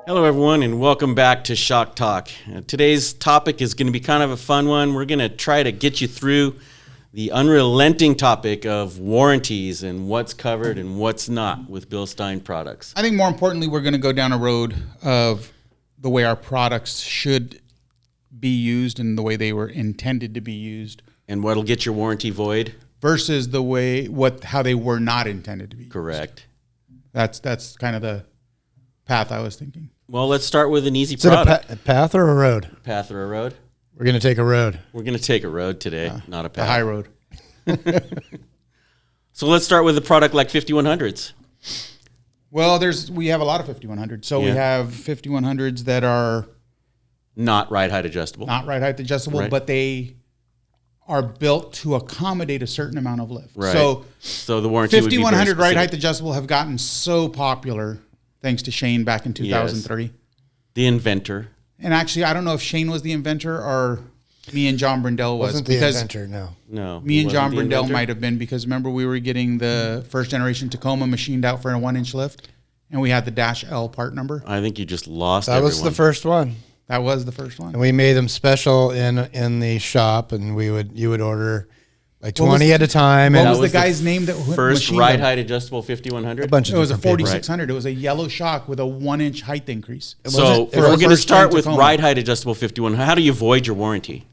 Hello, everyone, and welcome back to Shock Talk. Today's topic is going to be kind of a fun one. We're going to try to get you through the unrelenting topic of warranties and what's covered and what's not with BILSTEIN products. I think more importantly, we're going to go down a road of the way our products should be used and the way they were intended to be used. And what'll get your warranty void? Versus the way, how they were not intended to be used. Correct. That's kind of the path I was thinking. Well, let's start with an easy Is product. it a path or a road? Path or a road? We're going to take a road. We're going to take a road today, not a path. The high road. So let's start with a product like 5100s. Well, we have a lot of 5100s. So we have 5100s that are not ride height adjustable. Not ride height adjustable, but they are built to accommodate a certain amount of lift. Right. So the warranty 5100 ride height adjustable have gotten so popular thanks to Shane back in 2003. Yes. The inventor. And actually, I don't know if Shane was the inventor or me and John Brindell was. Wasn't the inventor, no. No. Me and John Brindell might have been, because remember we were getting the first generation Tacoma machined out for a 1-inch lift, and we had the -L part number. I think you just lost That was the first one. That was the first one. And we made them special in the shop, and you would order like 20 at a time. What and was the guy's name that first ride height adjustable 5100? A bunch of It was a different people. 4600. It was a yellow shock with a 1-inch height increase. So if we're going to start with ride height adjustable 5100, how do you void your warranty?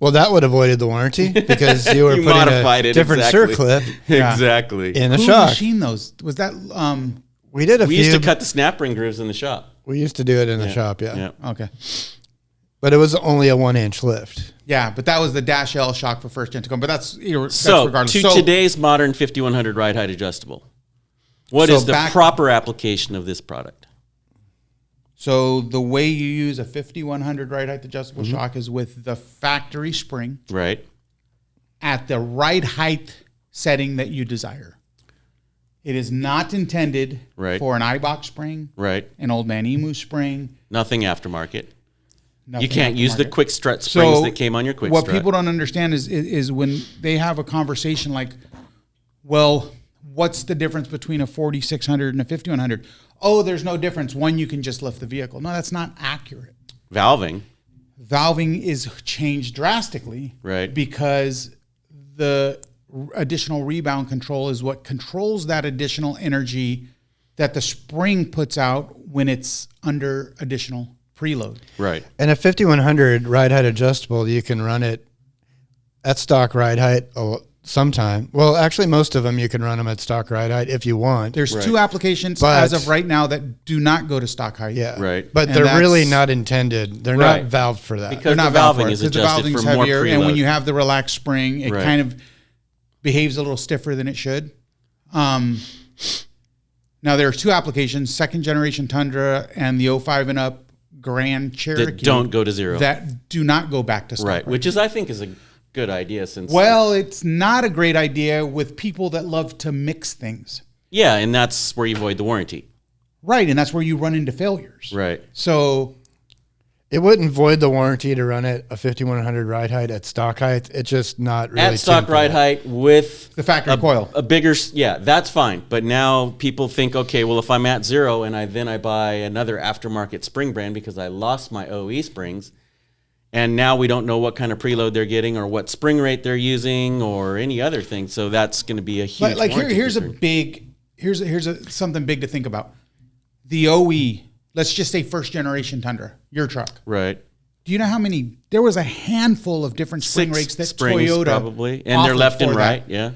Well, that would have avoided the warranty because you were putting a different circlip Exactly. in a Who shock. machined those? Was that We did a We few. used to cut the snap ring grooves in the shop. We used to do it in the shop, yeah. okay? But it was only a 1-inch lift. Yeah, but that was the -L shock for first gen Tacoma. But that's So regardless. to today's modern 5100 ride height adjustable, what is the proper application of this product? So the way you use a 5100 ride height adjustable shock is with the factory spring Right. at the ride height setting that you desire. It is not intended for an iBox spring, an Old Man Emu spring. Nothing aftermarket. Nothing you can't use the quick strut springs that came on your quick strut. What people don't understand is when they have a conversation like, well, what's the difference between a 4600 and a 5100? Oh, there's no difference. One, you can just lift the vehicle. No, that's not accurate. Valving is changed drastically, because the additional rebound control is what controls that additional energy that the spring puts out when it's under additional preload. Right. And a 5100 ride height adjustable, you can run it at stock ride height sometime. Well, actually, most of them you can run them at stock ride height if you want. There's two applications as of right now that do not go to stock height. Yeah. Right. But they're really not intended. They're not valved for that. Because the valving is adjusted for more preload. And when you have the relaxed spring, it kind of behaves a little stiffer than it should. Now, there are two applications, second generation Tundra and the 05 and up Grand Cherokee. That don't go to zero. That do not go back to stock. Right, which I think is a good idea. Well, it's not a great idea with people that love to mix things. Yeah, and that's where you void the warranty. Right, and that's where you run into failures. Right. So it wouldn't void the warranty to run it a 5100 ride height at stock height. It's just not really at stock ride height with the factory coil. A bigger, that's fine. But now people think, okay, well, if I'm at zero and I buy another aftermarket spring brand because I lost my OE springs, and now we don't know what kind of preload they're getting or what spring rate they're using or any other thing. So that's going to be a huge. Here's something big to think about. The OE. Let's just say first generation Tundra, your truck. Right. Do you know how many? There was a handful of different spring rates that Toyota probably, and they're left and right. Yeah.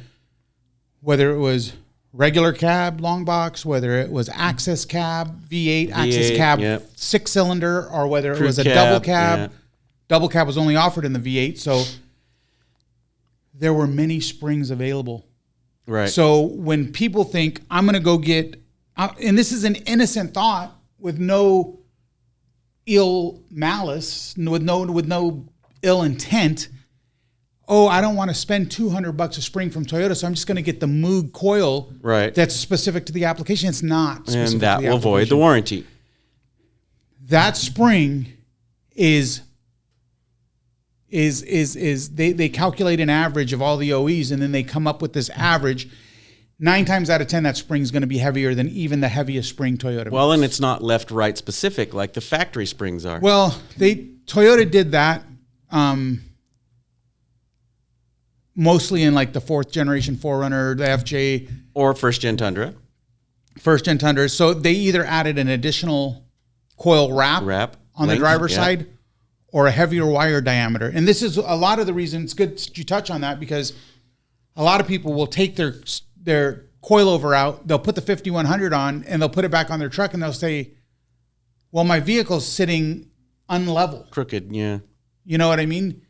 Whether it was regular cab, long box, whether it was access cab, V8, access cab, 6-cylinder, or whether it was a double cab. Yeah. Double cab was only offered in the V8, so there were many springs available. Right. So when people think I'm going to go get, and this is an innocent thought, with no ill malice, with no ill intent. Oh, I don't want to spend $200 a spring from Toyota, so I'm just going to get the Moog coil that's specific to the application. It's not specific and that will void the warranty. That spring is they calculate an average of all the OEs, and then they come up with this average. 9 times out of 10, that spring is going to be heavier than even the heaviest spring Toyota Well, makes. and it's not left-right specific like the factory springs are. Well, Toyota did that mostly in like the 4th generation 4Runner, the FJ, Or first-gen Tundra. 1st gen Tundra. So they either added an additional coil wrap on length, the driver's yeah. side or a heavier wire diameter. And this is a lot of the reason. It's good you touch on that because a lot of people will take their coilover out, they'll put the 5100 on, and they'll put it back on their truck, and they'll say, well, my vehicle's sitting unlevel. Crooked, yeah. You know what I mean?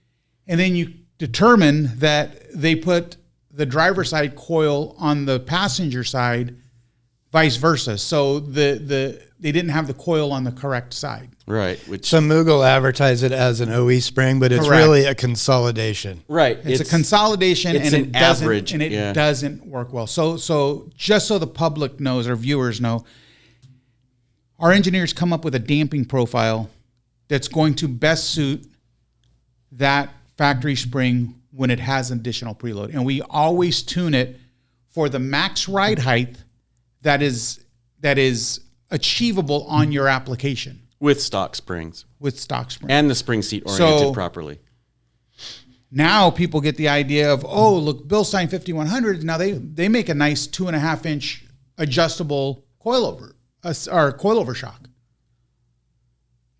And then you determine that they put the driver's side coil on the passenger side, vice versa. So they didn't have the coil on the correct side. Right. Which So Mughal advertised it as an OE spring, but it's Correct. really a consolidation. right. It's a consolidation, it's and an it doesn't, average, and it yeah. doesn't work well. So just so the public knows, or viewers know, our engineers come up with a damping profile that's going to best suit that factory spring when it has additional preload, and we always tune it for the max ride height that is achievable on your application with stock springs with stock spring. and the spring seat oriented So- properly. Now people get the idea of, oh, look, BILSTEIN 5100s. Now they make a nice 2.5 inch adjustable coilover or coilover shock.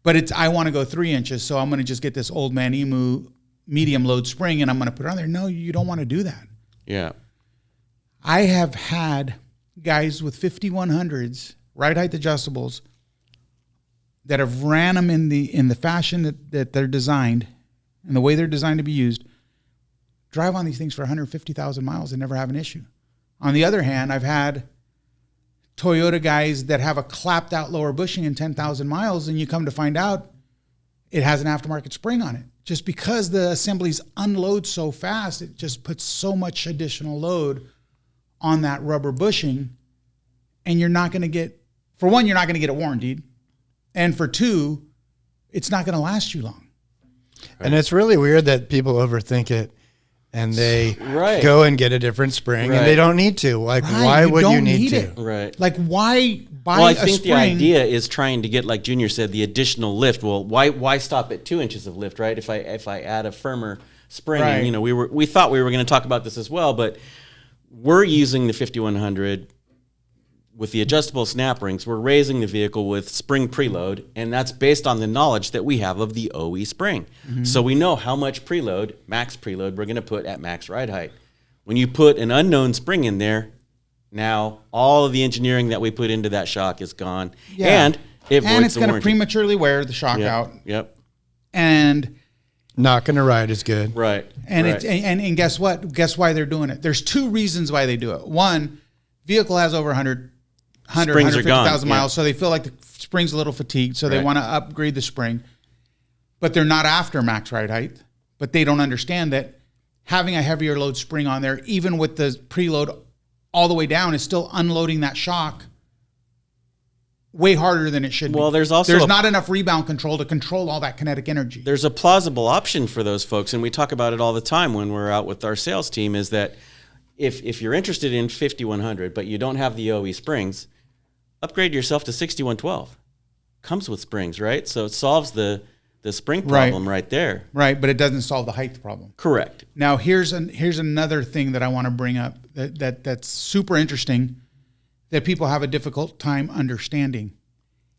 But I want to go 3 inches, so I'm going to just get this old man Emu medium load spring and I'm going to put it on there. No, you don't want to do that. Yeah. I have had guys with 5100s, ride height adjustables, that have ran them in the fashion that they're designed and the way they're designed to be used, drive on these things for 150,000 miles and never have an issue. On the other hand, I've had Toyota guys that have a clapped out lower bushing in 10,000 miles, and you come to find out it has an aftermarket spring on it. Just because the assemblies unload so fast, it just puts so much additional load on that rubber bushing, and you're not going to get, for one, you're not going to get it warranted, and for two, it's not going to last you long. And it's really weird that people overthink it and they Right. go and get a different spring and Right. they don't need to. Like, Right, why you would you don't need need to? it. Right. Like, why buy Well, I a think spring? the idea is trying to get, like Junior said, the additional lift. Well, why stop at 2 inches of lift, right? If I add a firmer spring, Right. and, we thought we were going to talk about this as well, but we're using the 5100 with the adjustable snap rings. We're raising the vehicle with spring preload, and that's based on the knowledge that we have of the OE spring. So we know how much preload, max preload, we're going to put at max ride height. When you put an unknown spring in there, now all of the engineering that we put into that shock is gone, Yeah. and it and voids it's the going to warranty. prematurely wear the shock Yep. out. Yep. And Not going to ride as good. Right. and right. and guess what? Guess why they're doing it? There's two reasons why they do it. One, vehicle has over 100, Springs are gone, 150,000 yeah. miles, so they feel like the spring's a little fatigued, so they Right. want to upgrade the spring. But they're not after max ride height. But they don't understand that having a heavier load spring on there, even with the preload all the way down, is still unloading that shock way harder than it should be. Well, there's also there's a- not enough rebound control to control all that kinetic energy. There's a plausible option for those folks, and we talk about it all the time when we're out with our sales team, is that if you're interested in 5100, but you don't have the OE springs, upgrade yourself to 6112. Comes with springs, right? So it solves the spring problem right there. Right, but it doesn't solve the height problem. Correct. Now here's another thing that I want to bring up that's super interesting that people have a difficult time understanding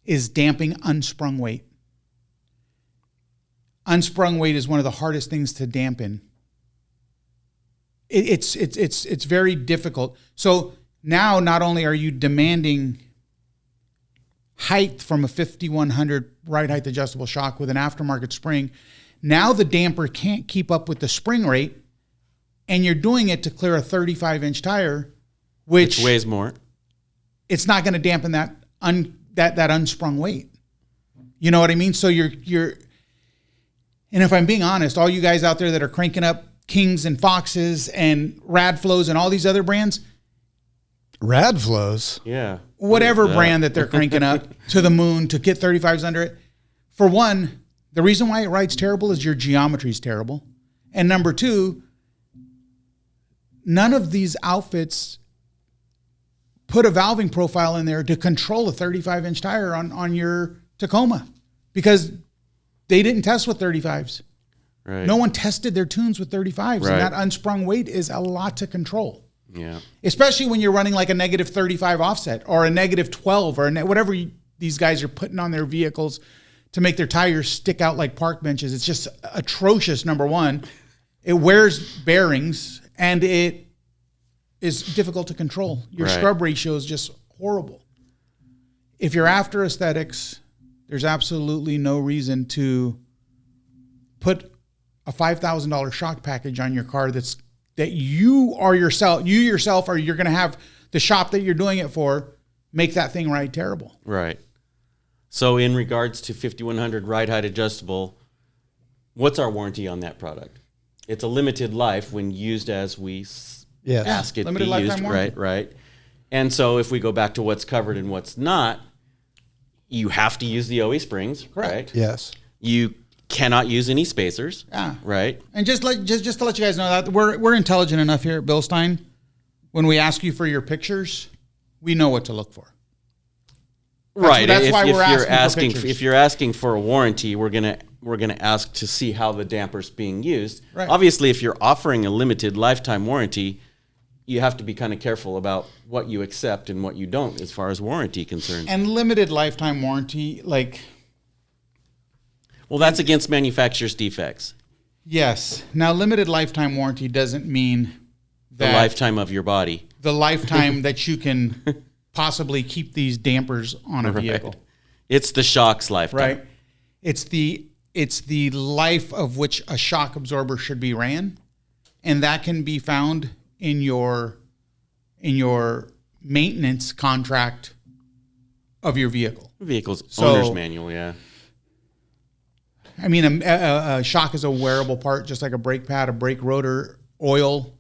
is damping unsprung weight. Unsprung weight is one of the hardest things to dampen. It's very difficult. So now not only are you demanding height from a 5100 ride height adjustable shock with an aftermarket spring, now the damper can't keep up with the spring rate, and you're doing it to clear a 35-inch tire, which Weighs more. it's not going to dampen that unsprung weight. You know what I mean? So you're and if I'm being honest, all you guys out there that are cranking up Kings and Foxes and Radflows and all these other brands, Rad flows. Yeah. whatever brand that they're cranking up to the moon to get 35s under it. For one, the reason why it rides terrible is your geometry is terrible. And number two, none of these outfits put a valving profile in there to control a 35-inch tire on your Tacoma, because they didn't test with 35s. Right. No one tested their tunes with 35s, Right. and that unsprung weight is a lot to control. Yeah. Especially when you're running like a negative 35 offset or a negative 12 or whatever these guys are putting on their vehicles to make their tires stick out like park benches. It's just atrocious, number one. It wears bearings, and it is difficult to control. Your Right. scrub ratio is just horrible. If you're after aesthetics, there's absolutely no reason to put a $5,000 shock package on your car that you yourself, or you're going to have the shop that you're doing it for make that thing ride terrible. Right. So in regards to 5100 ride height adjustable, what's our warranty on that product? It's a limited life when used as we ask it to be used. Right. And so if we go back to what's covered and what's not, you have to use the OE springs. Correct. Right? Yes. You cannot use any spacers. Yeah. Right. And just to let you guys know that we're intelligent enough here at BILSTEIN. When we ask you for your pictures, we know what to look for. Right. That's why we're asking for pictures. If you're asking for a warranty, we're gonna ask to see how the damper's being used. Right. Obviously, if you're offering a limited lifetime warranty, you have to be kind of careful about what you accept and what you don't as far as warranty concerns. And limited lifetime warranty, Well, that's against manufacturer's defects. yes. Now, limited lifetime warranty doesn't mean The that lifetime of your body. the lifetime that you can possibly keep these dampers on a vehicle. Right. It's the shock's lifetime. Right. It's the life of which a shock absorber should be ran, and that can be found in your maintenance contract of your vehicle. Vehicle's So- owner's manual, yeah. I mean, a shock is a wearable part, just like a brake pad, a brake rotor, oil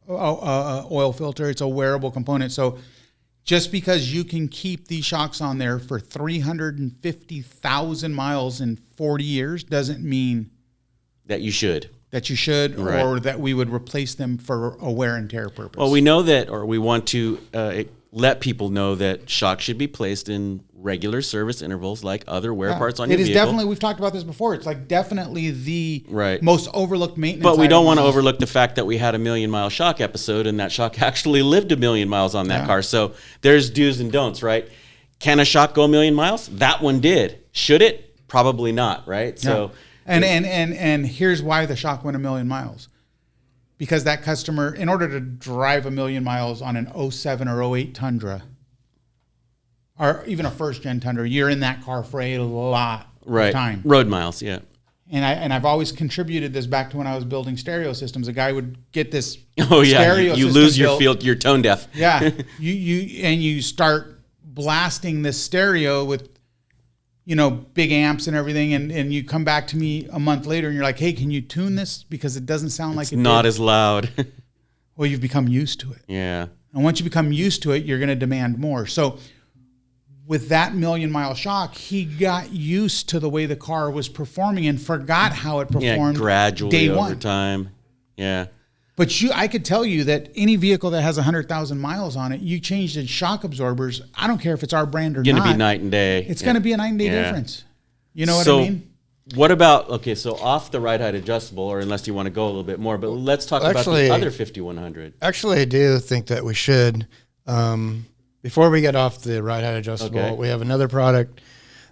filter. It's a wearable component. So just because you can keep these shocks on there for 350,000 miles in 40 years doesn't mean That you should. that you should, Right. or that we would replace them for a wear and tear purpose. Well, we know that, or we want to let people know that shocks should be placed in regular service intervals like other wear parts on your It is vehicle. definitely, we've talked about this before. It's like definitely the Right. most overlooked maintenance. But we don't item want to on this. overlook the fact that we had a 1,000,000-mile shock episode, and that shock actually lived 1,000,000 miles on that Yeah. car. So there's do's and don'ts, right? Can a shock go 1,000,000 miles? That one did. Should it? Probably not, right? So, And here's why the shock went 1,000,000 miles. Because that customer, in order to drive 1,000,000 miles on an 07 or 08 Tundra, or even a first-gen Tundra, you're in that car for a lot right. of time. Road miles, yeah. And I've always contributed this back to when I was building stereo systems. A guy would get this Oh yeah, stereo you system lose your built. field, you're tone deaf. Yeah, you start blasting this stereo with, big amps and everything, and you come back to me a month later and you're like, hey, can you tune this because it doesn't sound like It's it not did. as loud. Well, you've become used to it, Yeah. and once you become used to it, you're going to demand more. So with that 1,000,000-mile shock, he got used to the way the car was performing and forgot how it Yeah, performed gradually day over one. time. Yeah. But I could tell you that any vehicle that has 100,000 miles on it, you change the shock absorbers. I don't care if it's our brand or Going to not. be night and day. It's Yeah. going to be a 9-day Yeah. difference. You know what So, I mean? what about, okay, so off the ride height adjustable, or unless you want to go a little bit more, but let's talk about Actually- the other 5100. Actually, I do think that we should. Before we get off the ride height adjustable, Okay. we have another product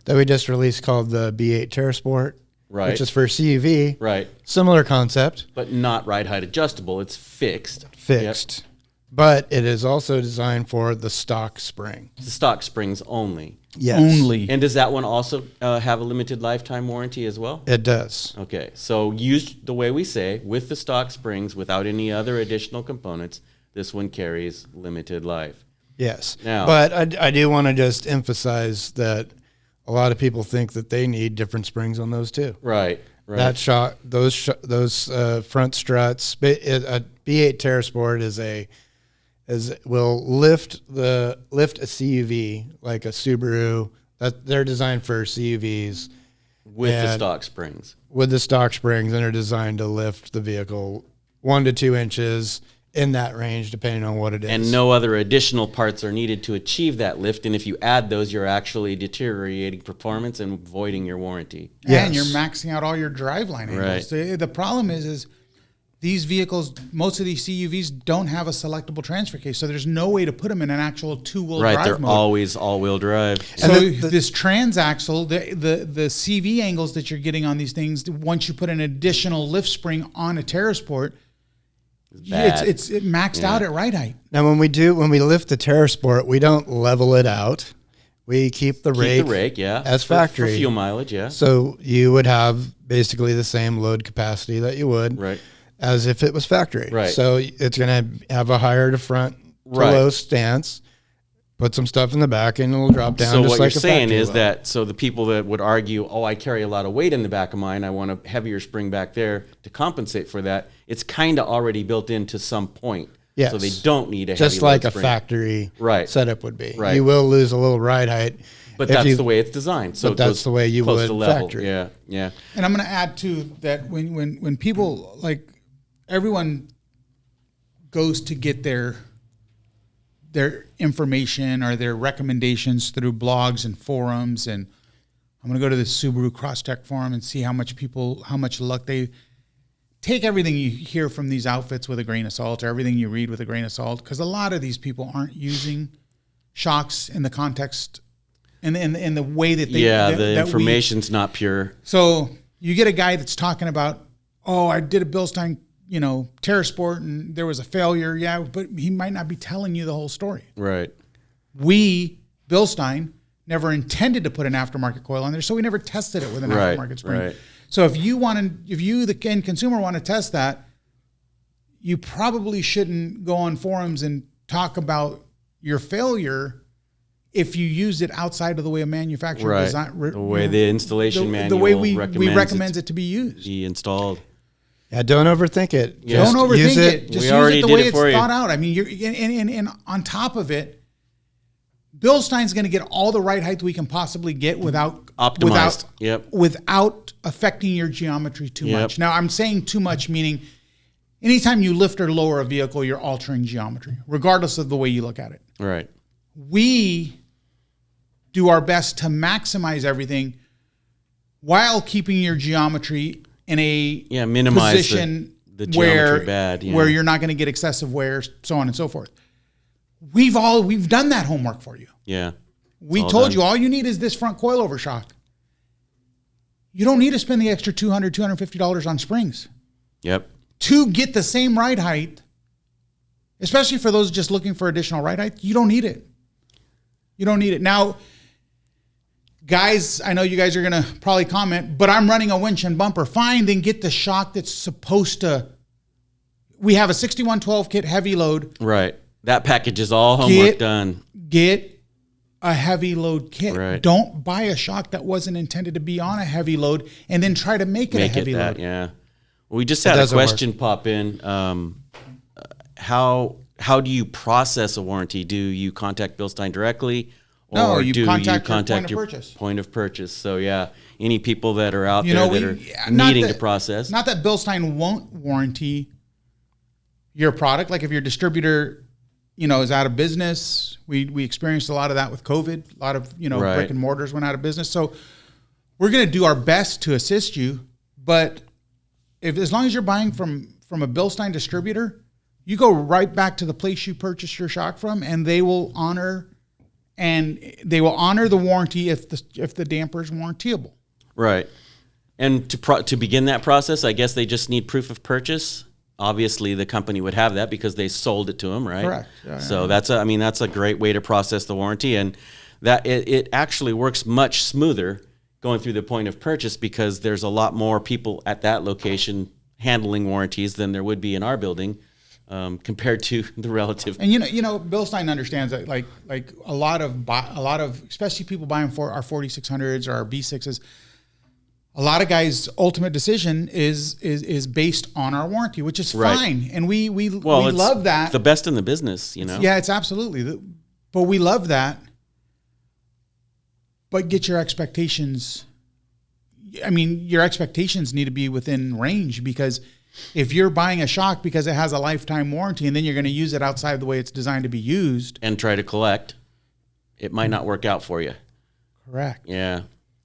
that we just released called the B8 TerraSport, Right. which is for CUV. Right. Similar concept, But not ride height adjustable. It's fixed. fixed. But it is also designed for the stock spring. Yep. The stock springs only. Yes. Only. And does that one also have a limited lifetime warranty as well? It does. Okay. So used the way we say, with the stock springs, without any other additional components, this one carries limited life. Yes. Now- But I do want to just emphasize that a lot of people think that they need different springs on those too. Right. Right. That shock, those front struts. A B8 TerraSport will lift a CUV like a Subaru. That they're designed for CUVs with the and- stock springs. with the stock springs, and are designed to lift the vehicle 1 to 2 inches in that range, depending on what it is. And no other additional parts are needed to achieve that lift. And if you add those, you're actually deteriorating performance and voiding your warranty. And you're maxing out all your driveline angles. Right. The problem is these vehicles, most of these CUVs don't have a selectable transfer case, so there's no way to put them in an actual two-wheel drive They're mode. always all-wheel drive. So this transaxle, the CV angles that you're getting on these things, once you put an additional lift spring on a TerraSport, it's maxed out at ride height. Now, when we lift the TerraSport, we don't level it out. We keep the rake as factory. For fuel mileage, yeah. So you would have basically the same load capacity that you would as if it was factory. Right. So it's going to have a higher to front to low stance. Put some stuff in the back and it'll drop down. So just what like you're saying is load. that, so the people that would argue, oh, I carry a lot of weight in the back of mine, I want a heavier spring back there to compensate for that, it's kind of already built into some point. Yes. So they don't need a just heavy like load a spring. factory setup would be. Right. You will lose a little ride height. But that's the way it's designed. So but that's the way you close would to level. factory. Yeah, yeah. And I'm going to add too that when people, like, everyone goes to get their information or their recommendations through blogs and forums, and I'm going to go to the Subaru Crosstech forum and see how much luck they take. Everything you hear from these outfits with a grain of salt, or everything you read with a grain of salt, because a lot of these people aren't using shocks in the context and in the way that they the information's not pure. So you get a guy that's talking about, oh, I did a BILSTEIN, TerraSport, and there was a failure. Yeah, but he might not be telling you the whole story. Right. We, BILSTEIN, never intended to put an aftermarket coil on there, so we never tested it with an aftermarket spring. Right. So if you, the end consumer, want to test that, you probably shouldn't go on forums and talk about your failure if you used it outside of the way a manufacturer design, the way the installation manual the way we recommends recommends it to be used. Be installed. Yeah, don't overthink it. Don't overthink it. Just use it the way it's for you. thought out. I mean, and on top of it, BILSTEIN's going to get all the ride height we can possibly get without Optimized. without affecting your geometry too much. Now, I'm saying too much meaning anytime you lift or lower a vehicle, you're altering geometry, regardless of the way you look at it. Right. We do our best to maximize everything while keeping your geometry in a minimize position the geometry where you're not going to get excessive wear, so on and so forth. We've done that homework for you. Yeah. We told you all you need is this front coilover shock. You don't need to spend the extra $200, $250 on springs. Yep. To get the same ride height, especially for those just looking for additional ride height, you don't need it. You don't need it. Now, guys, I know you guys are going to probably comment, but I'm running a winch and bumper. Fine, then get the shock that's supposed to. We have a 6112 kit heavy load. Right. That package is all homework done. Get a heavy load kit. Right. Don't buy a shock that wasn't intended to be on a heavy load and then try to make it a heavy load. Yeah. Well, we just had a question pop in. How do you process a warranty? Do you contact BILSTEIN directly? No, or you do contact you contact your point of purchase? So yeah, any people that are out there that are not needing to process. Not that BILSTEIN won't warranty your product. Like if your distributor, is out of business, we experienced a lot of that with COVID. A lot of brick and mortars went out of business. So we're going to do our best to assist you. But as long as you're buying from a BILSTEIN distributor, you go right back to the place you purchased your shock from, and they will honor the warranty if the damper is warrantyable. Right. And to begin that process, I guess they just need proof of purchase. Obviously, the company would have that because they sold it to them, right? Correct. Yeah, so that's a great way to process the warranty, and that it actually works much smoother going through the point of purchase because there's a lot more people at that location handling warranties than there would be in our building. Compared to the relative, and BILSTEIN understands that like a lot of especially people buying for our 4600s or our B6s, a lot of guys' ultimate decision is based on our warranty, which is fine, and we love that. The best in the business, Yeah, it's absolutely, but we love that. But get your expectations. I mean, your expectations need to be within range because If you're buying a shock because it has a lifetime warranty and then you're going to use it outside the way it's designed to be used. And try to collect, it might not work out for you. Correct. Yeah.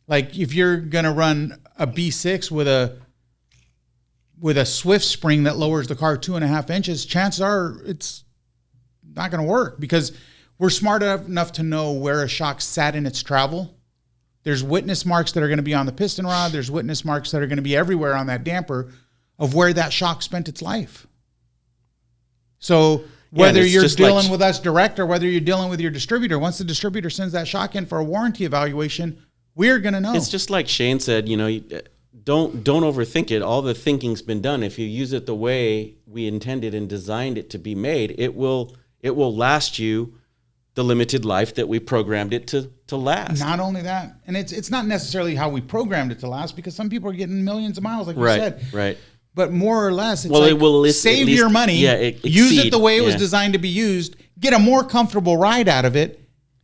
Like if you're going to run a B6 with a Swift spring that lowers the car 2.5 inches, chances are it's not going to work because we're smart enough to know where a shock sat in its travel. There's witness marks that are going to be on the piston rod. There's witness marks that are going to be everywhere on that damper of where that shock spent its life. So whether you're dealing with us direct or whether you're dealing with your distributor, once the distributor sends that shock in for a warranty evaluation, we're going to know. It's just like Shane said, don't overthink it. All the thinking's been done. If you use it the way we intended and designed it to be made, it will last you the limited life that we programmed it to last. Not only that, and it's not necessarily how we programmed it to last because some people are getting millions of miles, like you said. Right. But more or less, it's it will save your money, use it the way it was designed to be used, get a more comfortable ride out of it,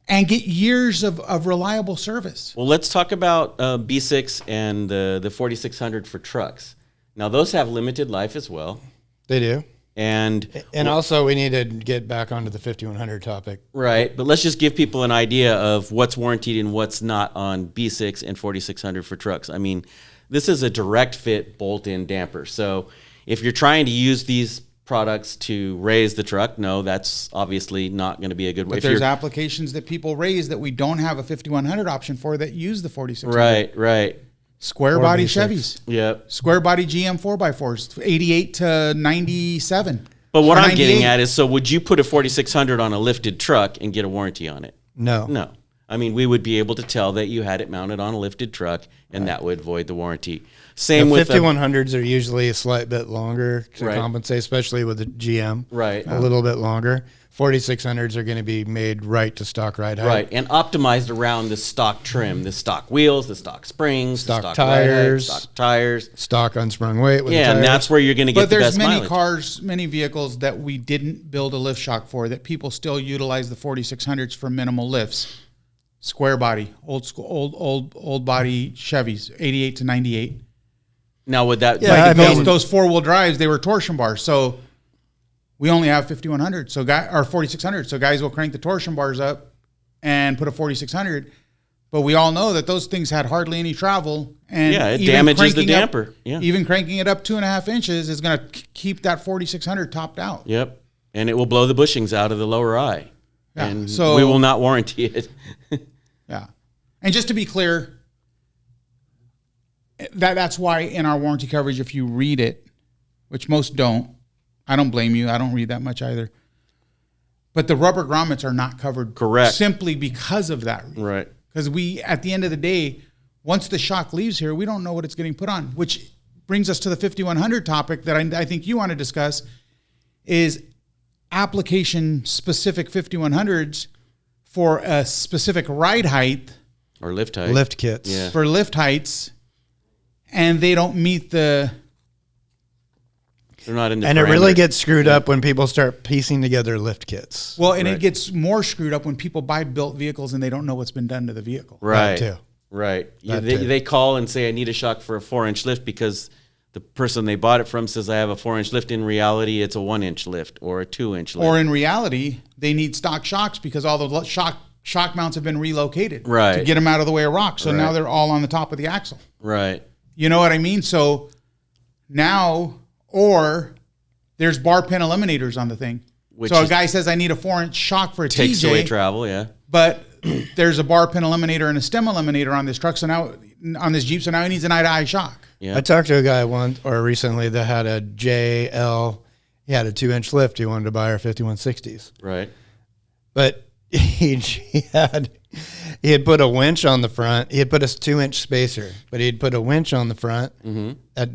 and get years of reliable service. Well, let's talk about B6 and the 4600 for trucks. Now, those have limited life as well. They do. And also we need to get back onto the 5100 topic. Right. But let's just give people an idea of what's warranted and what's not on B6 and 4600 for trucks. I mean, this is a direct fit bolt-in damper. So if you're trying to use these products to raise the truck, no, that's obviously not going to be a good way. But there's applications that people raise that we don't have a 5100 option for that use the 4600. Right. Square body Chevys. Yep. Square body GM 4x4s, 88 to 97. But what I'm getting at is, so would you put a 4600 on a lifted truck and get a warranty on it? No. I mean, we would be able to tell that you had it mounted on a lifted truck, and that would void the warranty. Same with 5100s are usually a slight bit longer to compensate, especially with the GM. Right. A little bit longer. 4600s are going to be made right to stock ride height. Right, and optimized around the stock trim, the stock wheels, the stock springs, stock tires, stock tires, stock unsprung weight. With the and that's where you're going to get the best mileage. But there's many vehicles that we didn't build a lift shock for that people still utilize the 4600s for minimal lifts. Square body, old school, old body Chevys, 88 to 98. Now would that those 4-wheel drives, they were torsion bars, so we only have 5100, or 4600. So guys will crank the torsion bars up and put a 4600. But we all know that those things had hardly any travel, and it damages the damper. Even cranking it up 2.5 inches is going to keep that 4600 topped out. Yep, and it will blow the bushings out of the lower eye, and so we will not warranty it. Yeah, and just to be clear, that's why in our warranty coverage, if you read it, which most don't. I don't blame you. I don't read that much either. But the rubber grommets are not covered. Correct. Simply because of that. Right. Because at the end of the day, once the shock leaves here, we don't know what it's getting put on, which brings us to the 5100 topic that I think you want to discuss is application-specific 5100s for a specific ride height. Or lift height. Lift kits. Yeah. For lift heights, and they don't meet the... They're not in the and it really gets screwed up when people start piecing together lift kits. Well, and it gets more screwed up when people buy built vehicles and they don't know what's been done to the vehicle. Right. That too. Right. They call and say, I need a shock for a 4-inch lift because the person they bought it from says I have a 4-inch lift. In reality, it's a 1-inch lift or a 2-inch lift. Or in reality, they need stock shocks because all the shock mounts have been relocated to get them out of the way of rock. So now they're all on the top of the axle. Right. You know what I mean? So now... Or there's bar pin eliminators on the thing. So a guy says, I need a 4-inch shock for a takes TJ. Away travel, yeah. But there's a bar pin eliminator and a stem eliminator on this truck. So now, on this Jeep, so now he needs an eye-to-eye shock. Yeah. I talked to a guy recently that had a JL. He had a 2-inch lift. He wanted to buy our 5160s. Right. But he had put a winch on the front. He had put a 2-inch spacer, but he'd put a winch on the front,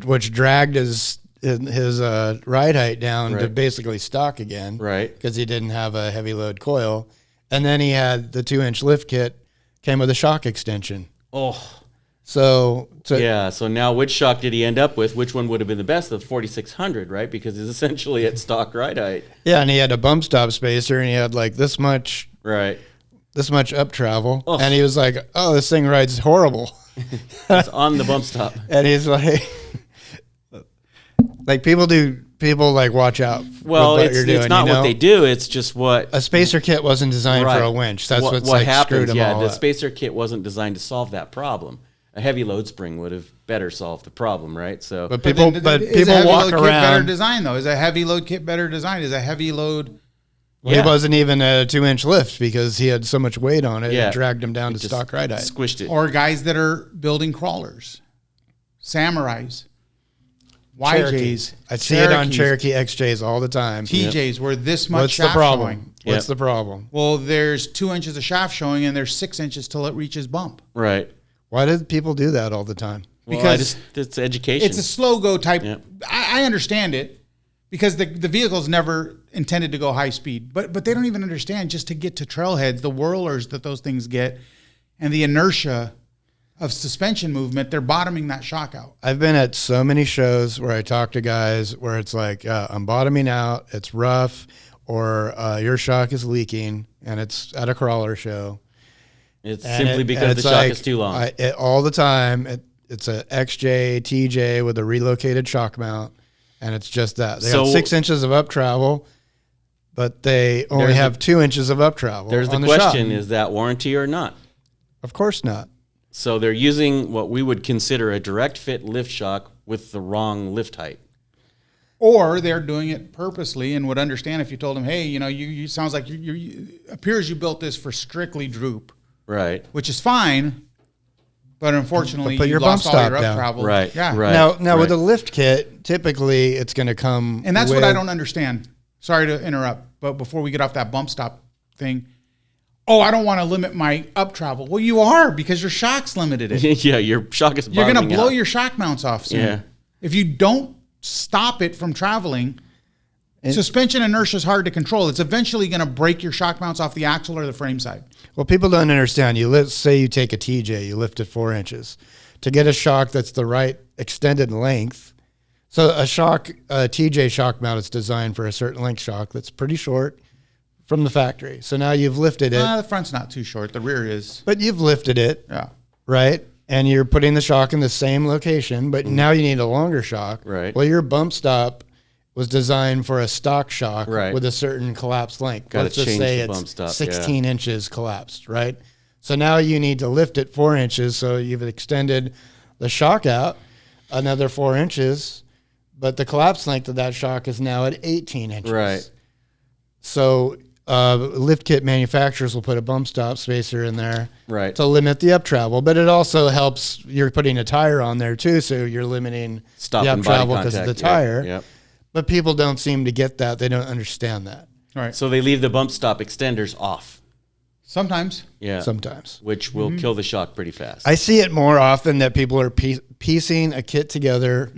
which dragged his ride height down to basically stock again, right? Because he didn't have a heavy load coil, and then he had the 2-inch lift kit came with a shock extension. Oh, so now which shock did he end up with? Which one would have been the best? The 4600, right? Because it's essentially at stock ride height. Yeah, and he had a bump stop spacer, and he had like this much up travel, and he was like, "Oh, this thing rides horrible." It's on the bump stop, and he's like. Like people like watch out. Well, with what it's you're doing, not you know? what they do. It's just what A spacer kit wasn't designed right. for a winch. That's what what's like happens. screwed them Yeah, all the up. spacer kit wasn't designed to solve that problem. A heavy load spring would have better solved the problem, right? So, But people is a people heavy walk load kit better around. design though? Is a heavy load kit better design? Is a heavy load? Well, Yeah. He wasn't even a 2-inch lift because he had so much weight on it. Yeah. It dragged him down it to just stock ride height. squished it. Or guys that are building crawlers, samurais, Cherokees. YJs, I see it on Cherokees, Cherokee XJs all the time. TJs, where this much What's the shaft problem? showing. What's Yep. the problem? Well, there's 2 inches of shaft showing, and there's 6 inches till it reaches bump. Right. Why did people do that all the time? Well, Because it's education. it's a slow go type. Yep. I understand it because the vehicle's never intended to go high speed, but they don't even understand just to get to trailheads, the whirlers that those things get, and the inertia of suspension movement. They're bottoming that shock out. I've been at so many shows where I talk to guys where it's like, I'm bottoming out, it's rough, or your shock is leaking, and it's at a crawler show. It's And simply because the shock is too long. All the time, it's a XJ, TJ with a relocated shock mount, and it's just that. They So- have 6 inches of up travel, but they only There's have 2 inches of up travel. There's the on question: shock. is that warranty or not? Of course not. So they're using what we would consider a direct fit lift shock with the wrong lift height. Or they're doing it purposely and would understand if you told them, hey, you sounds like you appears you built this for strictly droop, Right. which is fine. But unfortunately, But put you your lost bump all stop your up down. travel. Right, Yeah. right. Now with a lift kit, typically it's going to come. And that's with, what I don't understand. Sorry to interrupt, but before we get off that bump stop thing, I don't want to limit my up travel. Well, you are because your shock's limited it. Yeah, your shock is You're going to bottoming blow out. your shock mounts off soon. Yeah. If you don't stop it from traveling, suspension inertia is hard to control. It's eventually going to break your shock mounts off the axle or the frame side. Well, people don't understand. Say you take a TJ, you lift it 4 inches to get a shock that's the right extended length. So a TJ shock mount is designed for a certain length shock that's pretty short from the factory. So now you've lifted it, The front's not too short. The rear is. but you've lifted it, Yeah. right? And you're putting the shock in the same location, but now you need a longer shock. Right. Well, your bump stop was designed for a stock shock Right. with a certain collapse length. Gotta Let's just change say the it's bump stop, 16 inches collapsed, right? So now you need to lift it 4 inches. So you've extended the shock out another 4 inches, but the collapse length of that shock is now at 18 inches. Right. So lift kit manufacturers will put a bump stop spacer in there Right. to limit the up travel, but it also helps. You're putting a tire on there too, so you're limiting Stop the and up body travel because of the contact. Yep, tire. Yep. But people don't seem to get that. They don't understand that All right. So they leave the bump stop extenders off. Sometimes. Yeah. sometimes. Which will kill the shock pretty fast. I see it more often that people are piecing a kit together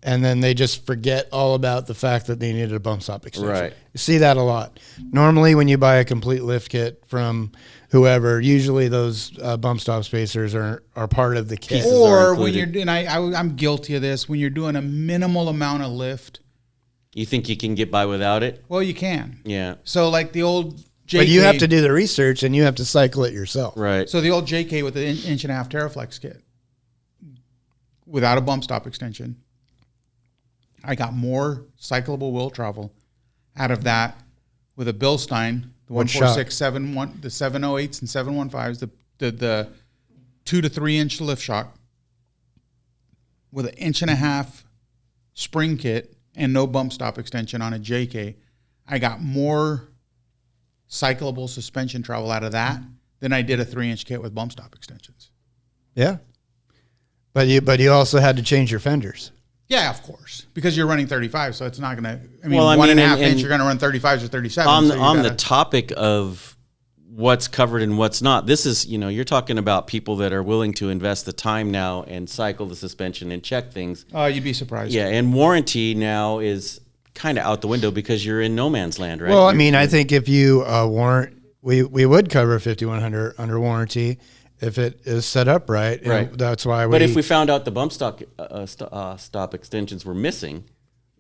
and then they just forget all about the fact that they needed a bump stop extension. Right. You see that a lot. Normally, when you buy a complete lift kit from whoever, usually those bump stop spacers are part of the kit. Pieces are Or when included. you're, and I'm guilty of this, when you're doing a minimal amount of lift, You think you can get by without it? well, you can. Yeah. So like the old JK. But you have to do the research and you have to cycle it yourself. Right. So the old JK with the inch and a half Terraflex kit, without a bump stop extension, I got more cyclable wheel travel out of that with a BILSTEIN, the What 14671, the 708s and 715s, the 2 to 3 inch lift shock with an inch and a half spring kit and no bump stop extension on a JK. I got more cyclable suspension travel out of that than I did a 3-inch kit with bump stop extensions. Yeah. But you also had to change your fenders. Yeah, of course, because you're running 35, so it's not going to. I mean, Well, I one and mean, a half and- inch, you're going to run 35s or 37. on so you on the gotta- topic of what's covered and what's not, this is, you're talking about people that are willing to invest the time now and cycle the suspension and check things. you'd be surprised. Yeah, and warranty now is kind of out the window because you're in no man's land, right? Well, I mean, I think if you warrant, we would cover 5100 under warranty if it is set up right. And Right. that's why we. But if we found out the bump stop extensions were missing,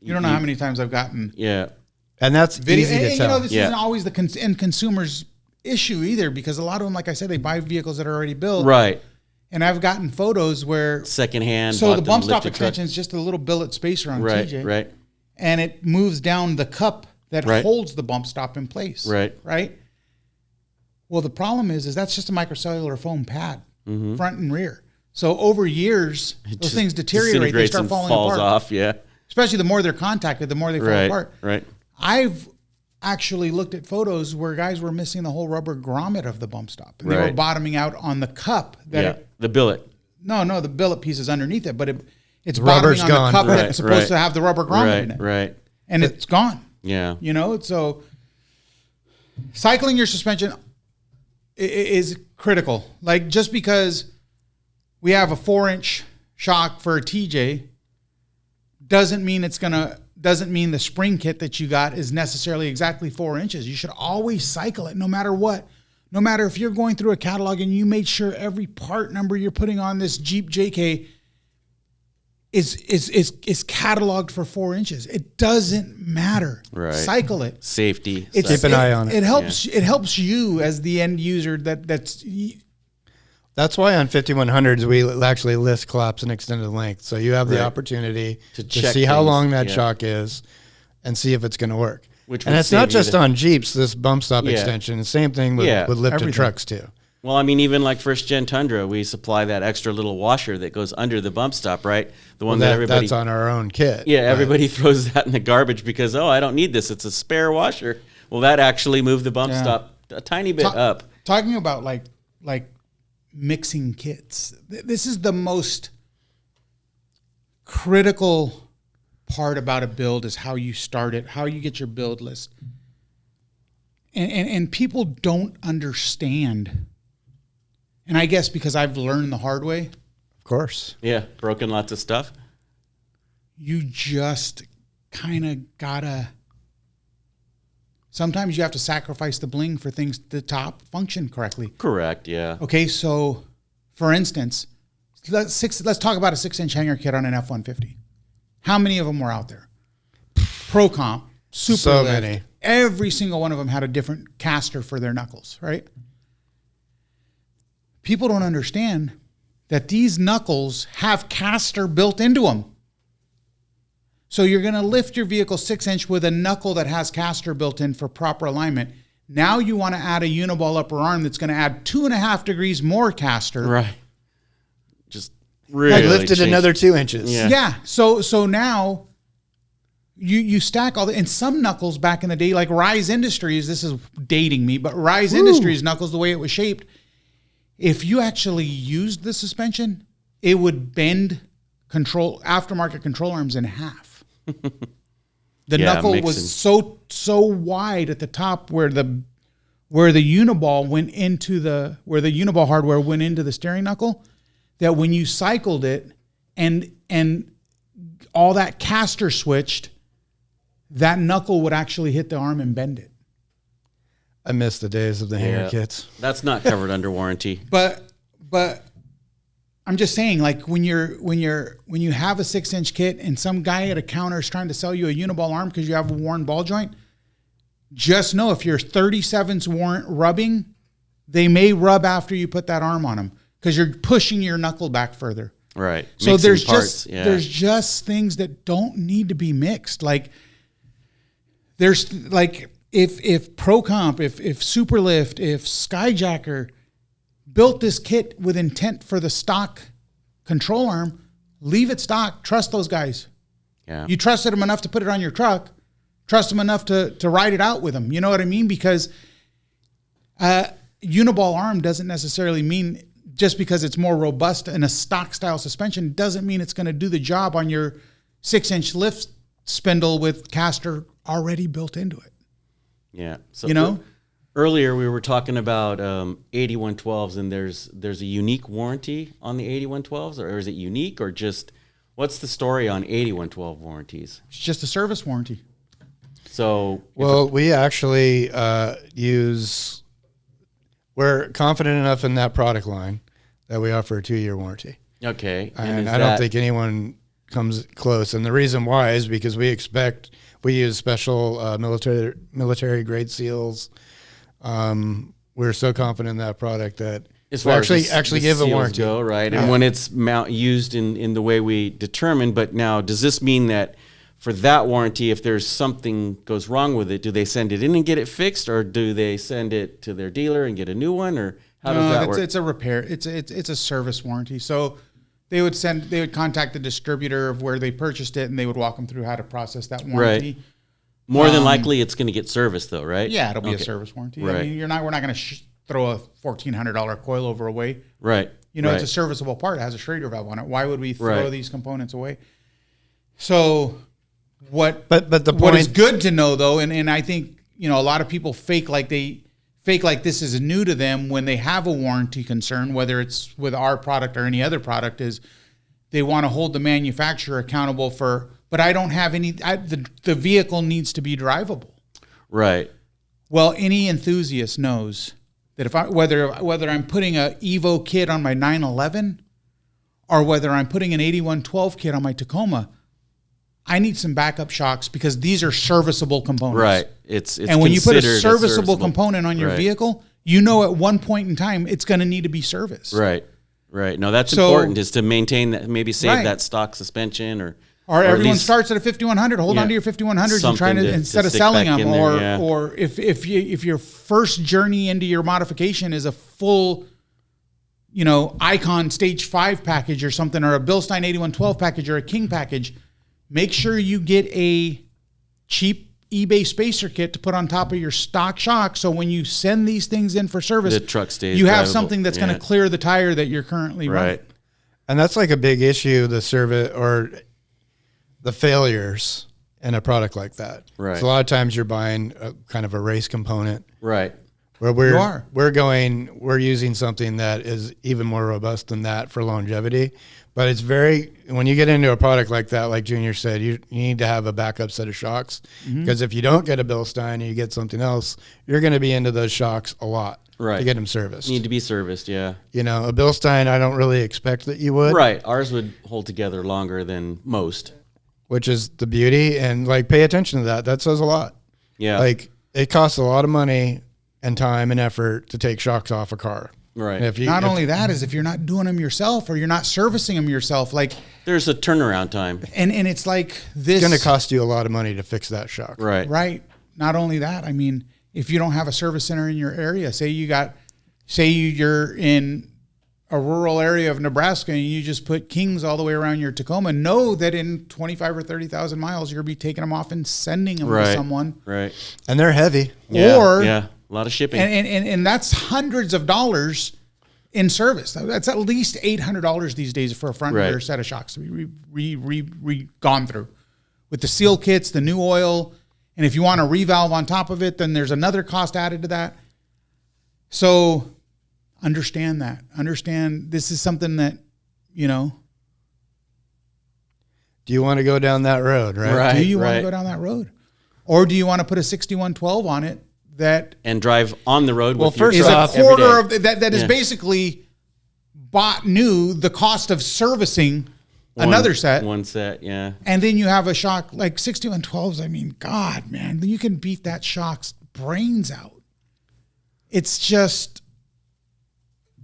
You don't know how many times I've gotten yeah, and that's video. easy to And, tell. this Yeah. isn't always the end consumer's issue either, because a lot of them, like I said, they buy vehicles that are already built. right. And I've gotten photos where secondhand. so the bump stop lifted truck. extension is just a little billet spacer on Right, TJ, right, and it moves down the cup that Right. holds the bump stop in place. Right. Right. Well, the problem is that's just a microcellular foam pad, front and rear. So over years, those just things deteriorate. They disintegrates start and falling falls apart. off. Yeah. Especially the more they're contacted, the more they fall Right. apart. Right. I've actually looked at photos where guys were missing the whole rubber grommet of the bump stop. And they were Right. bottoming out on the cup. Yeah. The billet. No, the billet piece is underneath it, but it's rubber's bottoming on gone. the cup Right, that's supposed right. to have the rubber grommet Right. in it. Right. And it's gone. Yeah. You know, so cycling your suspension is critical. Like just because we have a 4-inch shock for a TJ doesn't mean the spring kit that you got is necessarily exactly 4 inches. You should always cycle it no matter what. No matter if you're going through a catalog and you made sure every part number you're putting on this Jeep JK is cataloged for 4 inches. It doesn't matter. Right. Cycle it. Safety. It's, Keep an eye on it. It helps you as the end user. That's That's why on 5100s we actually list collapse and extended length, so you have the Right. opportunity to check see how things, long that yeah. shock is, and see if it's going to work. Which and would it's not save you just the- on Jeeps. This bump stop Yeah. extension, same thing with, Yeah. with lifted Everything. trucks too. Well, I mean, even like first gen Tundra, we supply that extra little washer that goes under the bump stop, right? The one that everybody. That's on our own kit. Yeah, but- everybody throws that in the garbage because I don't need this. It's a spare washer. Well, that actually moved the bump Yeah. stop a tiny bit up. talking about like mixing kits. This is the most critical part about a build is how you start it, how you get your build list. And people don't understand. And I guess because I've learned the hard way, Of course. Yeah, broken lots of stuff. you just kind of gotta. Sometimes you have to sacrifice the bling for things to top function correctly. Correct. Yeah. Okay, so for instance, let's talk about a 6-inch hanger kit on an F-150. How many of them were out there? Pro Comp, Super So Lift, many. every single one of them had a different caster for their knuckles, right? People don't understand that these knuckles have caster built into them. So you're going to lift your vehicle 6-inch with a knuckle that has caster built in for proper alignment. Now you want to add a uniball upper arm that's going to add 2.5 degrees more caster. Right. Just really I lifted changed. another 2 inches. Yeah. Yeah. So now you stack all the, and some knuckles back in the day, like Rise Industries, this is dating me, but Rise Industries knuckles, the way it was shaped, if you actually used the suspension, it would bend aftermarket control arms in half. The Yeah, knuckle mixing. was so wide at the top where the uniball went into where the uniball hardware went into the steering knuckle, that when you cycled it and all that caster switched, that knuckle would actually hit the arm and bend it. I miss the days of the hanger Yeah. kits. That's not covered under warranty. But I'm just saying, like when you have a 6-inch kit and some guy at a counter is trying to sell you a uniball arm because you have a worn ball joint, just know if your 37s weren't rubbing, they may rub after you put that arm on them because you're pushing your knuckle back further. Right. So Mixing there's parts. there's just things that don't need to be mixed. Like there's like if Pro Comp, if Superlift, if Skyjacker built this kit with intent for the stock control arm, leave it stock. Trust those guys. Yeah. You trusted them enough to put it on your truck. Trust them enough to ride it out with them. You know what I mean? Because uniball arm doesn't necessarily mean just because it's more robust in a stock style suspension doesn't mean it's going to do the job on your 6-inch lift spindle with caster already built into it. Yeah. So You know? Earlier we were talking about 8112s, and there's a unique warranty on the 8112s, or is it unique, or just what's the story on 8112 warranties? It's just a service warranty. So Well, we actually we're confident enough in that product line that we offer a 2-year warranty. okay, And is I don't that- think anyone comes close. And the reason why is because we use special military grade seals. We're so confident in that product that As far actually as the give a seals warranty. go, right? And when it's used in the way we determine. But now, does this mean that for that warranty, if there's something goes wrong with it, do they send it in and get it fixed, or do they send it to their dealer and get a new one, or how does that work? It's a repair. It's a service warranty. So they would contact the distributor of where they purchased it, and they would walk them through how to process that warranty. Right. More than likely, it's going to get serviced, though, right? Yeah, it'll be a service warranty. Right. I mean, we're not going to throw a $1,400 coilover away. Right. It's a serviceable part. It has a Schrader valve on it. Why would we throw these components away? So what is good to know, though, and I think, a lot of people fake like this is new to them when they have a warranty concern, whether it's with our product or any other product, is they want to hold the manufacturer accountable for, but I don't have the vehicle needs to be drivable. Right. Well, any enthusiast knows that whether I'm putting a Evo kit on my 911 or whether I'm putting an 8112 kit on my Tacoma, I need some backup shocks because these are serviceable components. Right. It's and when you put a serviceable component on your vehicle, at one point in time it's going to need to be serviced. Right. Right. No, that's important, is to maintain that, maybe save that stock suspension or everyone starts at a 5100. Hold on to your 5100s and trying to instead of selling them, or if your first journey into your modification is a full, Icon Stage 5 package or something, or a BILSTEIN 8112 package or a King package, make sure you get a cheap eBay spacer kit to put on top of your stock shock. So when you send these things in for service, the truck stays you have drivable. Something that's going to clear the tire that you're currently running. And that's like a big issue, the service or the failures in a product like that. Right. So a lot of times you're buying a kind of a race component. Right. Where we're using something that is even more robust than that for longevity. But it's when you get into a product like that, like Junior said, you need to have a backup set of shocks. Because if you don't get a BILSTEIN and you get something else, you're going to be into those shocks a lot to get them serviced. Need to be serviced, yeah. A BILSTEIN, I don't really expect that you would. Right. Ours would hold together longer than most. Which is the beauty, and pay attention to that. That says a lot. Yeah. It costs a lot of money and time and effort to take shocks off a car. Right. Not only that, is if you're not doing them yourself or you're not servicing them yourself, there's a turnaround time. And it's like this. It's going to cost you a lot of money to fix that shock. Right. Right. Not only that, I mean, if you don't have a service center in your area, say you're in a rural area of Nebraska and you just put Kings all the way around your Tacoma, know that in 25 or 30,000 miles, you'll be taking them off and sending them to someone. Right. And they're heavy. Yeah. A lot of shipping. And that's hundreds of dollars in service. That's at least $800 these days for a front and rear set of shocks to be gone through. With the seal kits, the new oil, and if you want a revalve on top of it, then there's another cost added to that. So understand that. Understand this is something that, Do you want to go down that road, right? Do you want to go down that road? Or do you want to put a 6112 on it and drive on the road with first off, a quarter of that is basically bought new, the cost of servicing another set. One set, yeah. And then you have a shock like 6112s. I mean, God, man, you can beat that shock's brains out. It's just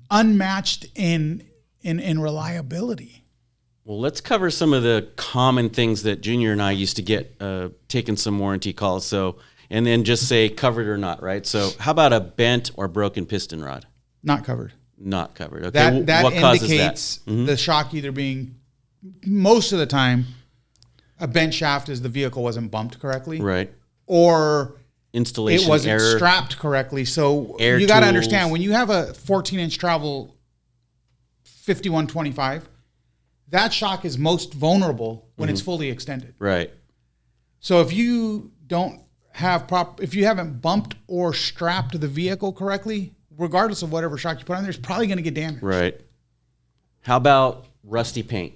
unmatched in reliability. Well, let's cover some of the common things that Junior and I used to get taking some warranty calls. So, and then just say covered or not, right? So how about a bent or broken piston rod? Not covered. Not covered. Okay. That what causes indicates that? The shock either being, most of the time, a bent shaft is the vehicle wasn't bumped correctly. Right. Or installation it wasn't error. strapped correctly. So Air you got to tools. understand, when you have a 14-inch travel 5125, that shock is most vulnerable when it's fully extended. Right. So if you don't have if you haven't bumped or strapped the vehicle correctly, regardless of whatever shock you put on there, it's probably going to get damaged. Right. How about rusty paint?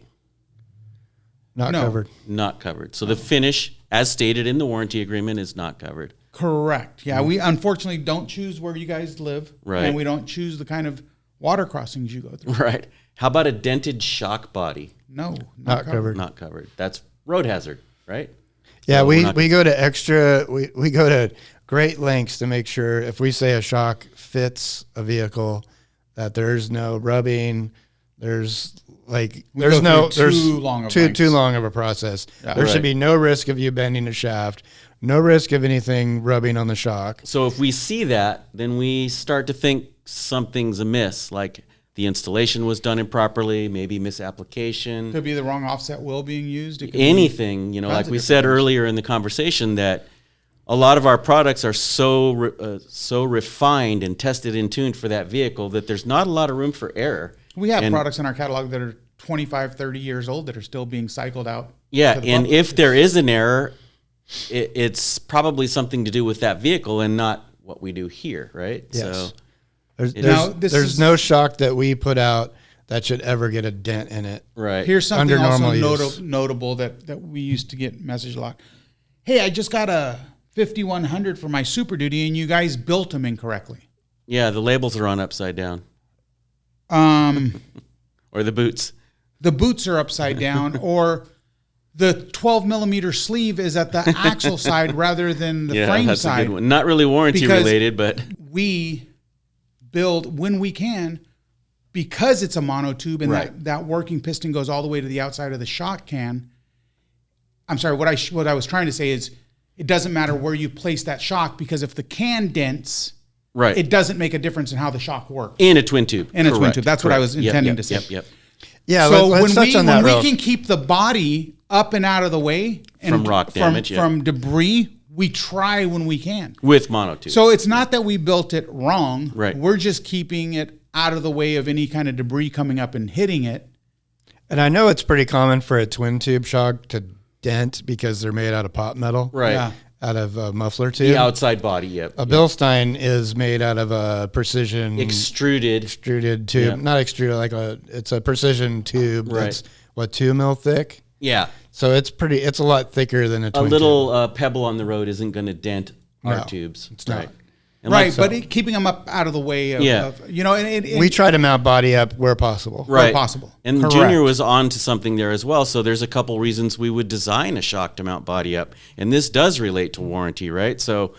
Not covered. Not covered. So the finish, as stated in the warranty agreement, is not covered. Correct. Yeah, we unfortunately don't choose where you guys live. Right. And we don't choose the kind of water crossings you go through. Right. How about a dented shock body? No, not covered. Not covered. That's road hazard, right? Yeah, So we go to we go to great lengths to make sure if we say a shock fits a vehicle, that there's no rubbing. There's go through too long of a process. Yeah. There Right. should be no risk of you bending a shaft, no risk of anything rubbing on the shock. So if we see that, then we start to think something's amiss, like the installation was done improperly, maybe misapplication, Could be the wrong offset wheel being used. It could be anything. You know, tons like of we different said things. earlier in the conversation, that a lot of our products are so refined and tested and tuned for that vehicle that there's not a lot of room for error. We have And- products in our catalog that are 25, 30 years old that are still being cycled out. Yeah, to the and public. if there is an error, it's probably something to do with that vehicle and not what we do here, right? Yes. So There's Now, this there's is- no shock that we put out that should ever get a dent in it. right. Here's something Under also normal use. notable that we used to get message a lot. Hey, I just got a 5100 for my Super Duty, and you guys built them incorrectly. Yeah, the labels are on upside down, or the boots. The boots are upside down, or the 12 millimeter sleeve is at the axle side rather than the Yeah, frame that's side. a good one. Not really warranty Because- related, but We build when we can, because it's a monotube and Right. that working piston goes all the way to the outside of the shock can. I'm sorry, what I was trying to say is it doesn't matter where you place that shock, because if the can dents, right. it doesn't make a difference in how the shock works. In a twin tube. In a twin Correct, tube. That's what I correct. was Yep, intending yep, to say. Yep. Yeah, So let's touch on that when real. we can keep the body up and out of the way and From rock damage, yeah. from debris, we try when we can. With monotube. So it's not that we built it wrong. Right. We're just keeping it out of the way of any kind of debris coming up and hitting it. And I know it's pretty common for a twin tube shock to dent because they're made out of pot metal, right. Yeah. out of a muffler tube. The outside body. Yep. A BILSTEIN is made out of a precision Extruded. extruded tube, Yeah. not extruded, it's a precision tube Right. that's 2 mil thick. Yeah. So it's a lot thicker than a A twin little pebble on the road isn't going to dent our No, tubes. it's not. Right. And Right, like- but keeping them up out of the way of, Yeah. tube. We try to mount body up where possible. right. possible. And Correct. Junior was on to something there as well. So there's a couple reasons we would design a shock to mount body up. And this does relate to warranty, right? So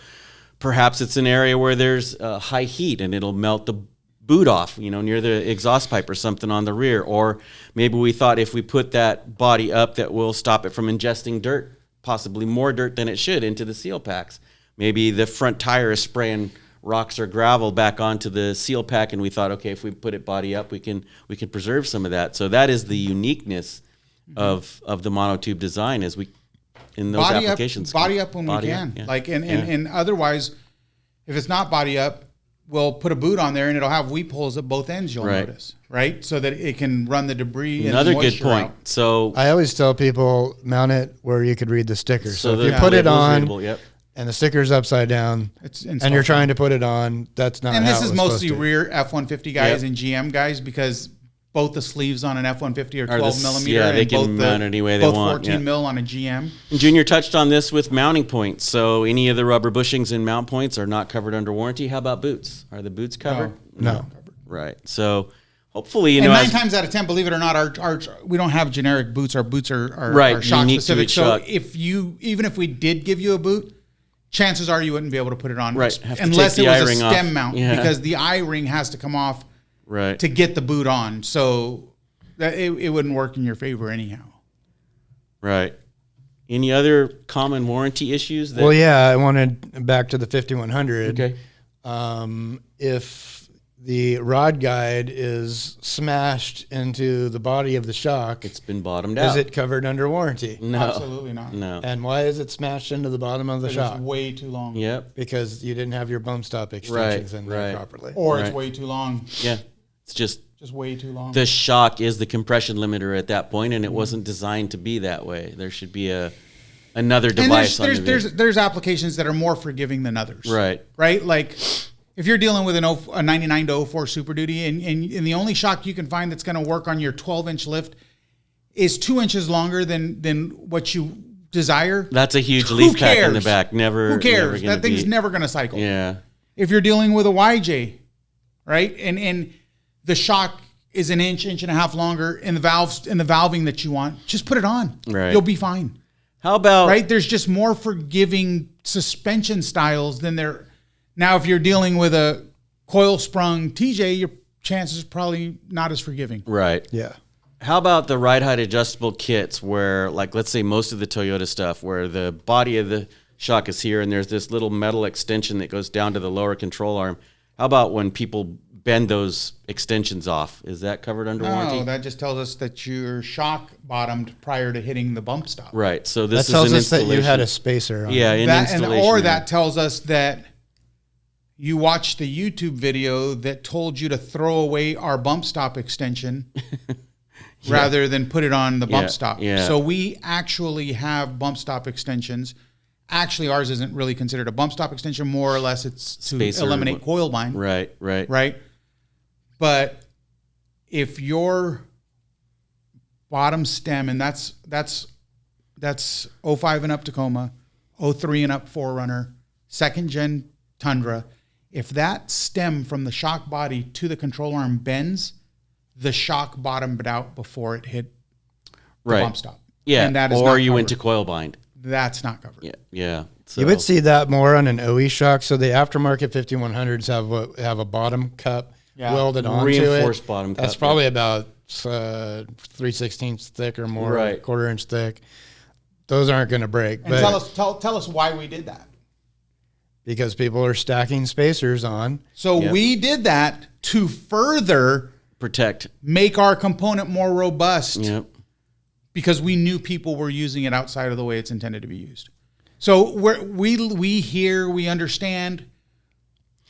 perhaps it's an area where there's high heat and it'll melt the boot off, near the exhaust pipe or something on the rear. Or maybe we thought if we put that body up that will stop it from ingesting dirt, possibly more dirt than it should, into the seal packs. Maybe the front tire is spraying rocks or gravel back onto the seal pack, and we thought, okay, if we put it body up, we can preserve some of that. So that is the uniqueness of the monotube design, as we in those applications. Body up when we Body up, can. yeah. Like and, Yeah. and otherwise, if it's not body up, we'll put a boot on there and it'll have weep holes at both ends. You'll Right. notice, right, so that it can run the debris. Another and the good moisture point. out. So I always tell people mount it where you could read the sticker. So if you the put it label's on readable, yep. and the sticker's upside down It's and you're installed. trying to put it on, that's not And how this it is was mostly supposed to. rear F-150 guys Yep. and GM guys, because both the sleeves on an F-150 are 12 the- millimeter. yeah, they and can both mount any way they both want, 14 yeah. mil on a GM. And Junior touched on this with mounting points. So any of the rubber bushings and mount points are not covered under warranty. How about boots? Are the boots covered? No. Right. So hopefully, And as- 9 times out of 10, believe it or not, our we don't have generic boots. Our boots are Right, are shock unique to specific. each So shock. even if we did give you a boot, chances are you wouldn't be able to put it on, Right, have to unless take it the was a eye-ring off. stem mount, Yeah. because the eye ring has to come off right. to get the boot on. So that it wouldn't work in your favor anyhow. Right. Any other common warranty issues? That, Well, yeah, I wanted back to the 5100. Okay. If the rod guide is smashed into the body of the shock, It's been bottomed is out. it covered under warranty? No. Absolutely not. No. And why is it smashed into the bottom of the It's shock? way too long. Yep. Because you didn't have your bump stop extensions in there right. properly. Or it's Right. way too long. Yeah. It's just Way too long. the shock is the compression limiter at that point, and it wasn't designed to be that way. There should be another And device on the vehicle. there's applications that are more forgiving than others. Right. Right? Like if you're dealing with a 99 to 04 Super Duty and the only shock you can find that's going to work on your 12-inch lift is 2 inches longer than what you desire. That's a huge Who leaf pack in the cares? back. Never. Who cares? never gonna That thing's be- never going to cycle. Yeah. If you're dealing with a YJ, right? And the shock is an inch and a half longer in the valving that you want, just put it on. Right. You'll be fine. How about Right? There's just more forgiving suspension styles than there. Now, if you're dealing with a coil sprung TJ, you're chances are probably not as forgiving. Right. Yeah. How about the ride height adjustable kits where, like, let's say most of the Toyota stuff where the body of the shock is here and there's this little metal extension that goes down to the lower control arm. How about when people bend those extensions off? Is that covered under warranty? No, that just tells us that your shock bottomed prior to hitting the bump stop. Right. So That this is tells an us that you had installation. a spacer on. Yeah, in That, installation. or that tells us that you watched the YouTube video that told you to throw away our bump stop extension rather than put it on the bump Yeah, stop. yeah. So we actually have bump stop extensions. Actually, ours isn't really considered a bump stop extension. More or less, it's to Spacer. eliminate coil bind. Right. Right. But if your bottom stem, and that's 05 and up Tacoma, 03 and up 4Runner, second gen Tundra, if that stem from the shock body to the control arm bends, the shock bottomed out before it hit the Right. bump stop. Yeah. And that is or not you went covered. to coil bind. That's not covered. Yeah. Yeah. So, You would see that more on an OE shock. So the aftermarket 5100s have a bottom cup Yeah. welded onto it. Reinforced bottom That's cup, probably about 3/16 thick or more, Right. quarter-inch thick. Those aren't going to break. And But tell us why we did that. because people are stacking spacers on. So Yep. we did that to further protect. make our component more robust. Yep. Because we knew people were using it outside of the way it's intended to be used. So we hear, we understand,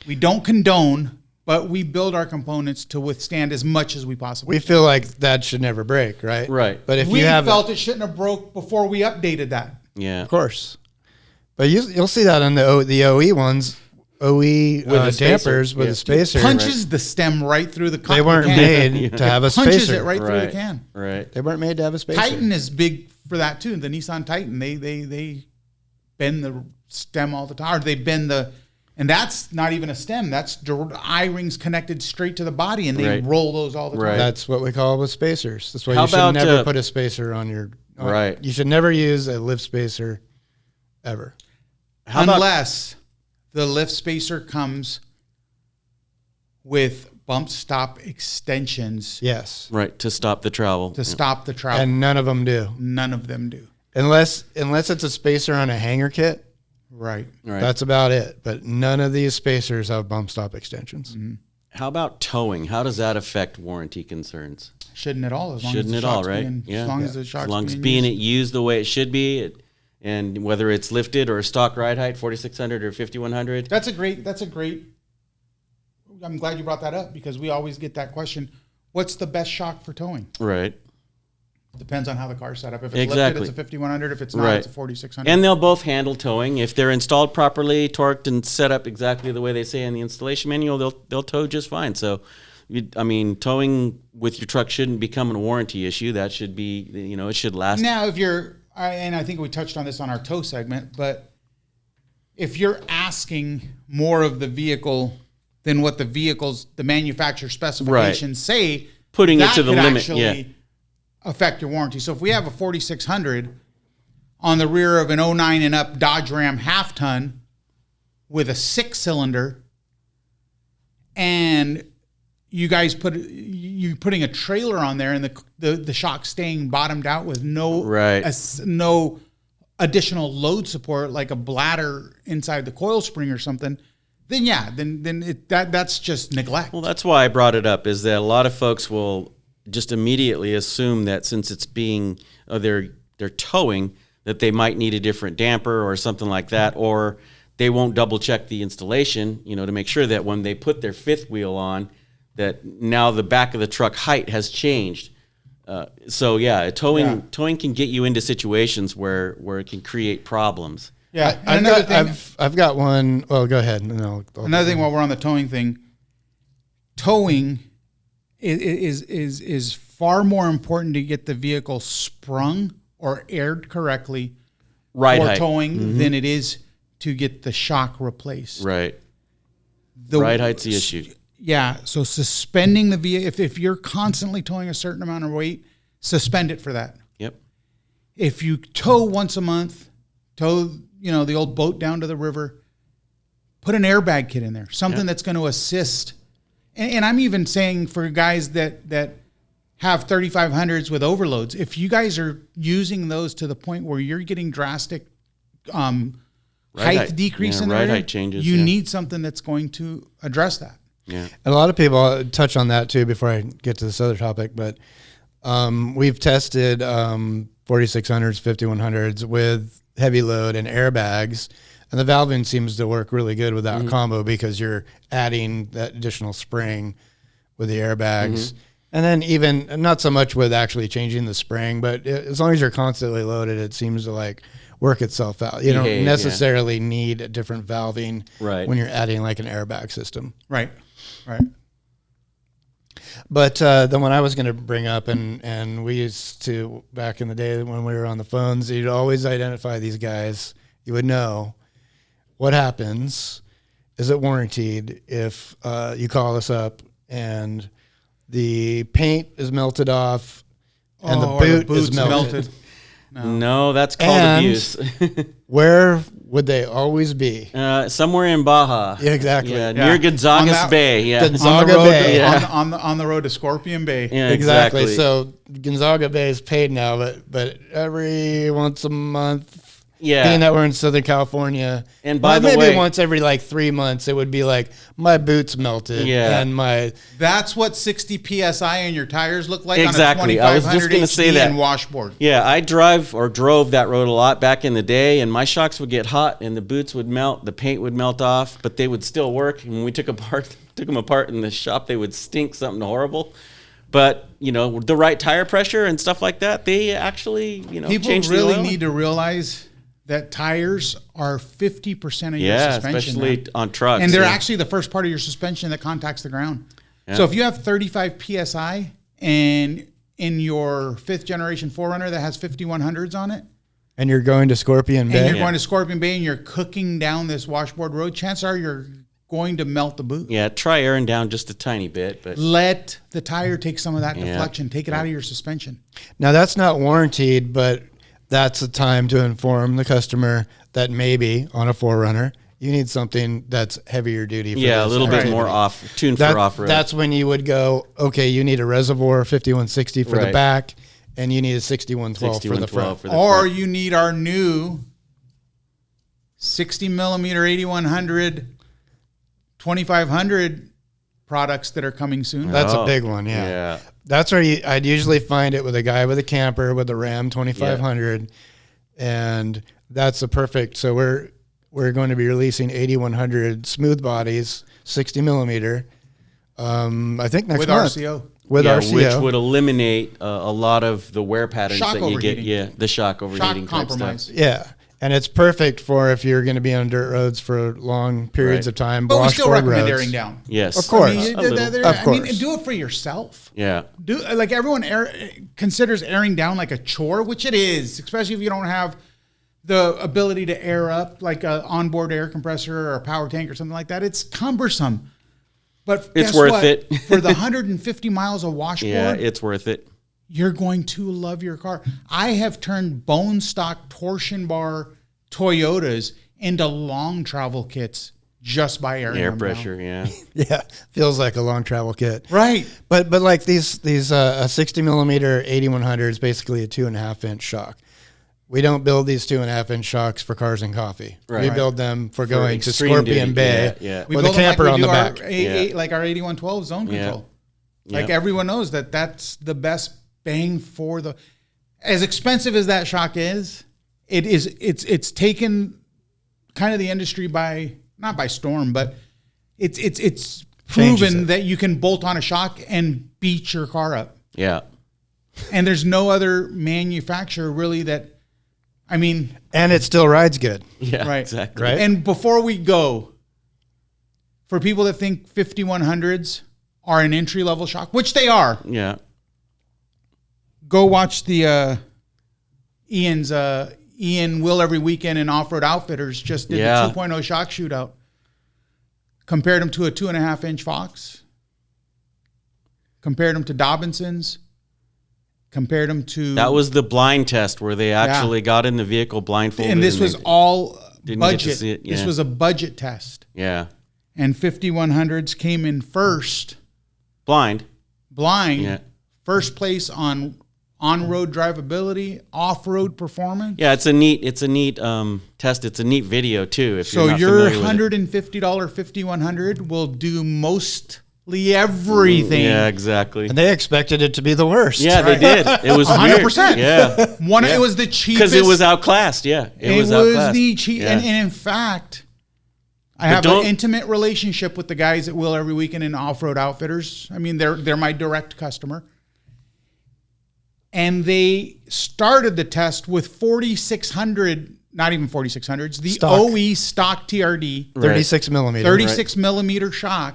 we don't condone, but we build our components to withstand as much as we possibly We feel like that should never break, right? Right. But if we you have felt it shouldn't have broke before we updated that. Yeah. of course. But you'll see that on the OE ones, OE With a spacer. dampers with Yeah. a spacer. Punches the stem right through the can. They weren't made to have a Punches spacer. it right through the Right. can. Right. They weren't made to have a spacer. Titan is big for that too. The Nissan Titan, they bend the stem all the time. Or they bend the, and that's not even a stem. That's eye rings connected straight to the body, and they Right. roll those all the time. Right. That's what we call with spacers. That's why How you should about, never put a spacer on your. Right. You should never use a lift spacer, ever. How about Unless the lift spacer comes with bump stop extensions Yes, right to stop the travel? to stop the travel. and none of them do, None of them do. unless it's a spacer on a hanger kit. Right. Right. That's about it. But none of these spacers have bump stop extensions. Mm-hmm. How about towing? How does that affect warranty concerns? Shouldn't at all. As long Shouldn't as at the all, shock's right? Being, Yeah. As long Yeah. as the shock's As long as being being used. it used the way it should be, and whether it's lifted or stock ride height, 4600 or 5100. That's a great. I'm glad you brought that up because we always get that question. What's the best shock for towing? Right. Depends on how the car's set up. If it's Exactly. lifted, it's a 5100. If it's not, Right. it's a 4600. And they'll both handle towing if they're installed properly, torqued, and set up exactly the way they say in the installation manual. They'll tow just fine. So, towing with your truck shouldn't become a warranty issue. That should be, it should last. Now, if you're, and I think we touched on this on our tow segment, but if you're asking more of the vehicle than what the manufacturer specifications say, Putting it that to the could limit, actually yeah. affect your warranty. So if we have a 4600 on the rear of an 09 and up Dodge Ram half ton with a 6-cylinder, and you guys putting a trailer on there and the shock staying bottomed out with no Right. no additional load support like a bladder inside the coil spring or something, then that's just neglect. Well, that's why I brought it up, is that a lot of folks will just immediately assume that since it's they're towing, that they might need a different damper or something like that, or they won't double check the installation, to make sure that when they put their fifth wheel on, that now the back of the truck height has changed. Towing can get you into situations where it can create problems. Yeah. And another thing, I've got one. Well, go ahead. And I'll another thing while we're on the towing thing, towing is far more important to get the vehicle sprung or aired correctly Ride for height. towing than it is to get the shock replaced. Right. The Ride height's the issue. Yeah, so suspending the vehicle, if you're constantly towing a certain amount of weight, suspend it for that. Yep. If you tow once a month, the old boat down to the river, put an airbag kit in there, something that's going to assist. and I'm even saying for guys that have 3500s with overloads, if you guys are using those to the point where you're getting drastic height decrease in the rear, height changes, you need something that's going to address that. Yeah. And a lot of people touch on that too before I get to this other topic, but we've tested 4600s, 5100s with heavy load and airbags, and the valving seems to work really good with that combo because you're adding that additional spring with the airbags. And then even not so much with actually changing the spring, but as long as you're constantly loaded, it seems to like work itself out. You don't necessarily need a different valving when you're adding like an airbag system. Right. But the one I was going to bring up, and we used to, back in the day when we were on the phones, you'd always identify these guys. You would know what happens. Is it warranted if you call us up and the paint is melted off and the boot is melted? No, that's called abuse. Where would they always be? Somewhere in Baja. Yeah, exactly. Yeah, near Gonzagas Bay. Yeah. Gonzaga Bay. On the road to Scorpion Bay. Yeah, exactly. So Gonzaga Bay is paid now, but every once a month, being that we're in Southern California, and by the way, maybe once every like 3 months, it would be like my boots melted. Yeah, and that's what 60 psi in your tires look like. Exactly. On a I was just going to say that. And washboard. Yeah, I drove that road a lot back in the day, and my shocks would get hot, and the boots would melt, the paint would melt off, but they would still work. And when we took them apart in the shop, they would stink something horrible. But the right tire pressure and stuff like that, they actually people change really the oil. need to realize that tires are 50% of your suspension. Especially on trucks. And they're actually the first part of your suspension that contacts the ground. Yeah. So if you have 35 PSI and in your 5th generation 4Runner that has 5100s on it, and you're going to Scorpion Bay, and you're cooking down this washboard road, chances are you're going to melt the boot. Yeah, try airing down just a tiny bit, but let the tire take some of that deflection, take it out of your suspension. Now that's not warranted, but that's the time to inform the customer that maybe on a 4Runner you need something that's heavier duty. For a little bit more tuned for off-road. That's when you would go, okay, you need a reservoir 5160 for the back, and you need a 6112 for the front. Or you need our new 60 millimeter 8100, 2500 products that are coming soon. That's a big one, yeah. That's where I'd usually find it with a guy with a camper with a Ram 2500, and that's the perfect. So we're going to be releasing 8100 smooth bodies, 60 millimeter. I think next month RCO. With RCO, which would eliminate a lot of the wear patterns shock that you overheating. get. The shock overheating shock type compromise. stuff. Yeah. And it's perfect for if you're going to be on dirt roads for long periods of time. But we still recommend roads. airing down. Yes. Of course. I mean, do it for yourself. Yeah. Like everyone considers airing down like a chore, which it is, especially if you don't have the ability to air up like an onboard air compressor or a power tank or something like that. It's cumbersome. But it's worth it. For the 150 miles of washboard. Yeah, it's worth it. You're going to love your car. I have turned bone stock torsion bar Toyotas into long travel kits just by airing air them pressure. down. Yeah, feels like a long travel kit. Right. But like these 60 millimeter 8100 is basically a 2.5 inch shock. We don't build these 2.5 inch shocks for cars and coffee. Right. We build them for going to Scorpion duty. Bay We with a camper on the back. Like our 8112 zone control. Like everyone knows that's the best bang for the. As expensive as that shock is, it's taken kind of the industry not by storm, but it's proven that you can bolt on a shock and beat your car up. Yeah. And there's no other manufacturer really that. I mean, and it still rides good. Yeah, right. Exactly. Right. And before we go, for people that think 5100s are an entry level shock, which they are, go watch the Ian Will Every Weekend and Off Road Outfitters just did the 2.0 shock shootout. Compared them to a 2.5 inch Fox. Compared them to Dobinson's. Compared them to... That was the blind test where they actually got in the vehicle blindfolded. And this was all budget. Get to see it. This was a budget test. Yeah. And 5100s came in first Blind. blind, first place on-road drivability, off-road performance. Yeah, it's a neat test. It's a neat video too. If So you're not your familiar with it. $150 5100 will do mostly everything. Yeah, exactly. And they expected it to be the worst. Yeah, they did. It was 100%. weird. Yeah, It was the cheapest. because it was outclassed. Yeah, It was outclassed. the cheap. Yeah. And in fact, I have an intimate relationship with the guys at Will Every Weekend in Off-Road Outfitters. I mean, they're my direct customer. And they started the test with 4600, not even 4600s, the Stock. OE stock TRD, 36 millimeter. 36 millimeter shock.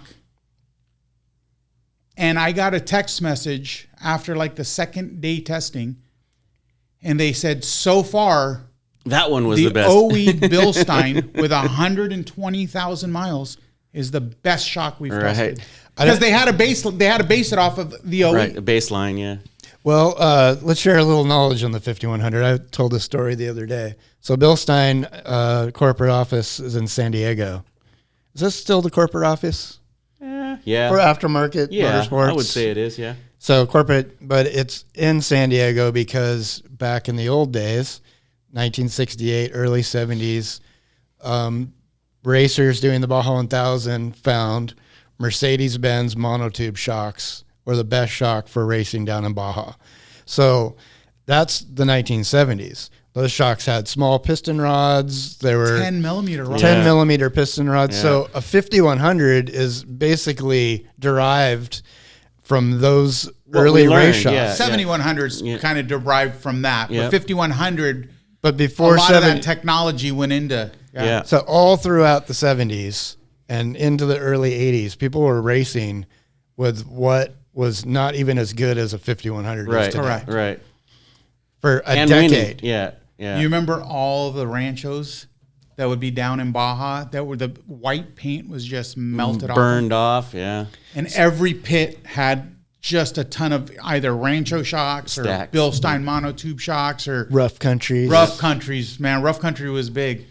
And I got a text message after like the second day testing, and they said, so far, That one was the the best. OE BILSTEIN with 120,000 miles is the best shock we've tested. Because they had to base it off of the OE. Right, a baseline. Yeah. Well, let's share a little knowledge on the 5100. I told this story the other day. So BILSTEIN corporate office is in San Diego. Is this still the corporate office? Yeah. For aftermarket motorsports? I would say it is. Yeah. So corporate, but it's in San Diego because back in the old days, 1968, early 70s, racers doing the Baja 1000 found Mercedes-Benz monotube shocks were the best shock for racing down in Baja. So that's the 1970s. Those shocks had small piston rods. They were 10 millimeter rods. 10 millimeter piston rods. Yeah. So a 5100 is basically derived from those early we learned, race shocks. yeah. 7100s kind of derived from that. Yeah. But 5100, But a before lot of 70, that technology went into. Yeah. so all throughout the 70s and into the early 80s, people were racing with what was not even as good as a 5100 is Right. today. Correct. Right. For a And decade. winning. Yeah. Yeah. You remember all the ranchos that would be down in Baja that were the white paint was just melted off? Burned off. Yeah. And every pit had just a ton of either rancho shocks Stacks. or BILSTEIN monotube shocks or Rough countries. rough countries. Man, rough country was big.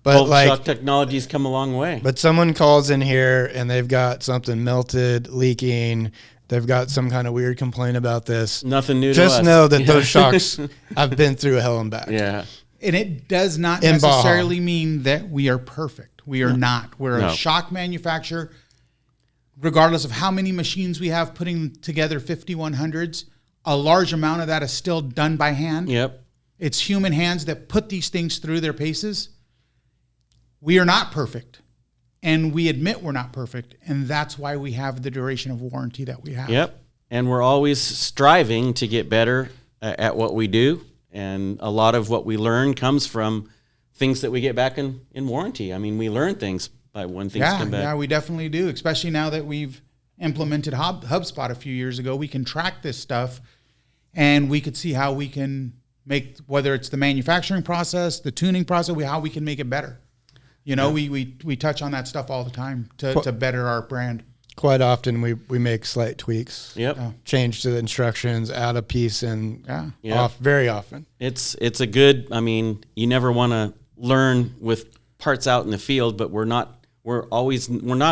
But Both like, shock technology's come a long way. but someone calls in here and they've got something melted, leaking. They've got some kind of weird complaint about this. Nothing new to Just us. know that those shocks have been through hell and back. Yeah. And it does not In Baja. necessarily mean that we are perfect. We are not. We're No. a shock manufacturer. Regardless of how many machines we have putting together 5100s, a large amount of that is still done by hand. Yep. It's human hands that put these things through their paces. We are not perfect. And we admit we're not perfect. And that's why we have the duration of warranty that we have. Yep. And we're always striving to get better at what we do. And a lot of what we learn comes from things that we get back in warranty. I mean, we learn things by when things come back. Yeah, we definitely do. Especially now that we've implemented HubSpot a few years ago. We can track this stuff and we could see how we can make, whether it's the manufacturing process, the tuning process, how we can make it better. You know, we touch on that stuff all the time to better our brand. Quite often we make slight tweaks. Yep. Change to the instructions, add a piece in off very often. It's a good, I mean, you never want to learn with parts out in the field, but we're not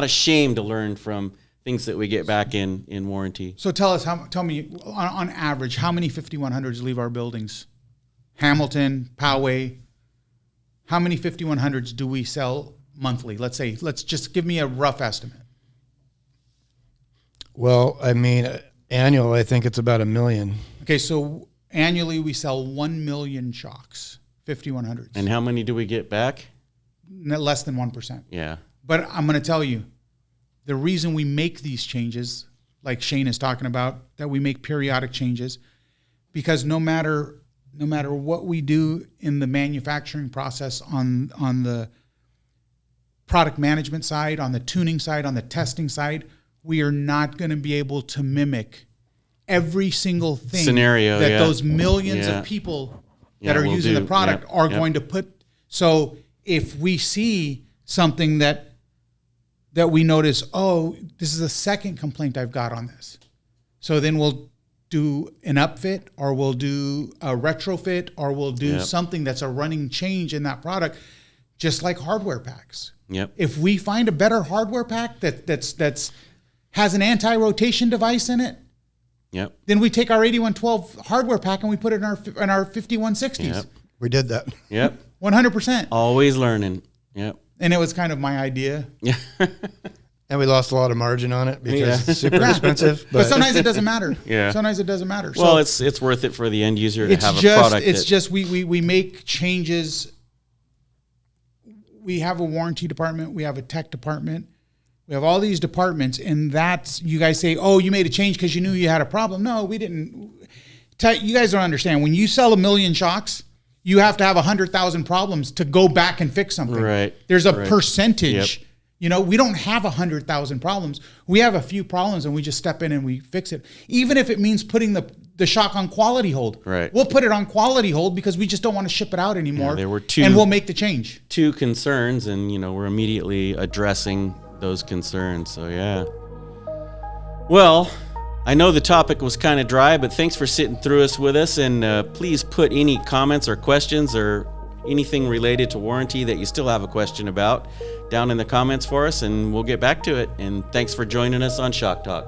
ashamed to learn from things that we get back in warranty. So tell me on average, how many 5100s leave our buildings? Hamilton, Poway, how many 5100s do we sell monthly? Let's just give me a rough estimate. Well, I mean, annual, I think it's about 1 million. Okay, so annually we sell 1 million shocks, 5100s. And how many do we get back? Less than 1%. Yeah. But I'm going to tell you, the reason we make these changes, like Shane is talking about, that we make periodic changes, because no matter what we do in the manufacturing process on the product management side, on the tuning side, on the testing side, we are not going to be able to mimic every single thing Scenario, that yeah. those millions Yeah. of people Yeah, that are will using the do. product Yep. are Yep. going to put. So if we see something that we notice, oh, this is the second complaint I've got on this. So then we'll do an upfit, or we'll do a retrofit, or we'll do Yep. something that's a running change in that product, just like hardware packs. Yep. If we find a better hardware pack that's has an anti-rotation device in it, Yep. then we take our 8112 hardware pack and we put it in our 5160s. Yep. We did that. Yep. 100%. Always learning. Yep. And it was kind of my idea. Yeah. And we lost a lot of margin on it because Yeah. it's super expensive. But sometimes it doesn't matter. Yeah. Sometimes it doesn't matter. Well, So it's worth it for the end user to it's have a just product. it's that, just we make changes. We have a warranty department. We have a tech department. We have all these departments, and that's, you guys say, oh, you made a change because you knew you had a problem. No, we didn't. You guys don't understand. When you sell 1 million shocks, you have to have 100,000 problems to go back and fix something. Right. There's a Right. percentage. Yep. You know, we don't have 100,000 problems. We have a few problems, and we just step in and we fix it. Even if it means putting the shock on quality hold. Right. We'll put it on quality hold because we just don't want to ship it out anymore. Yeah, there were two- and we'll make the change. 2 concerns, and we're immediately addressing those concerns. So yeah. Well, I know the topic was kind of dry, but thanks for sitting through us with us, and please put any comments or questions or anything related to warranty that you still have a question about down in the comments for us, and we'll get back to it. And thanks for joining us on Shock Talk.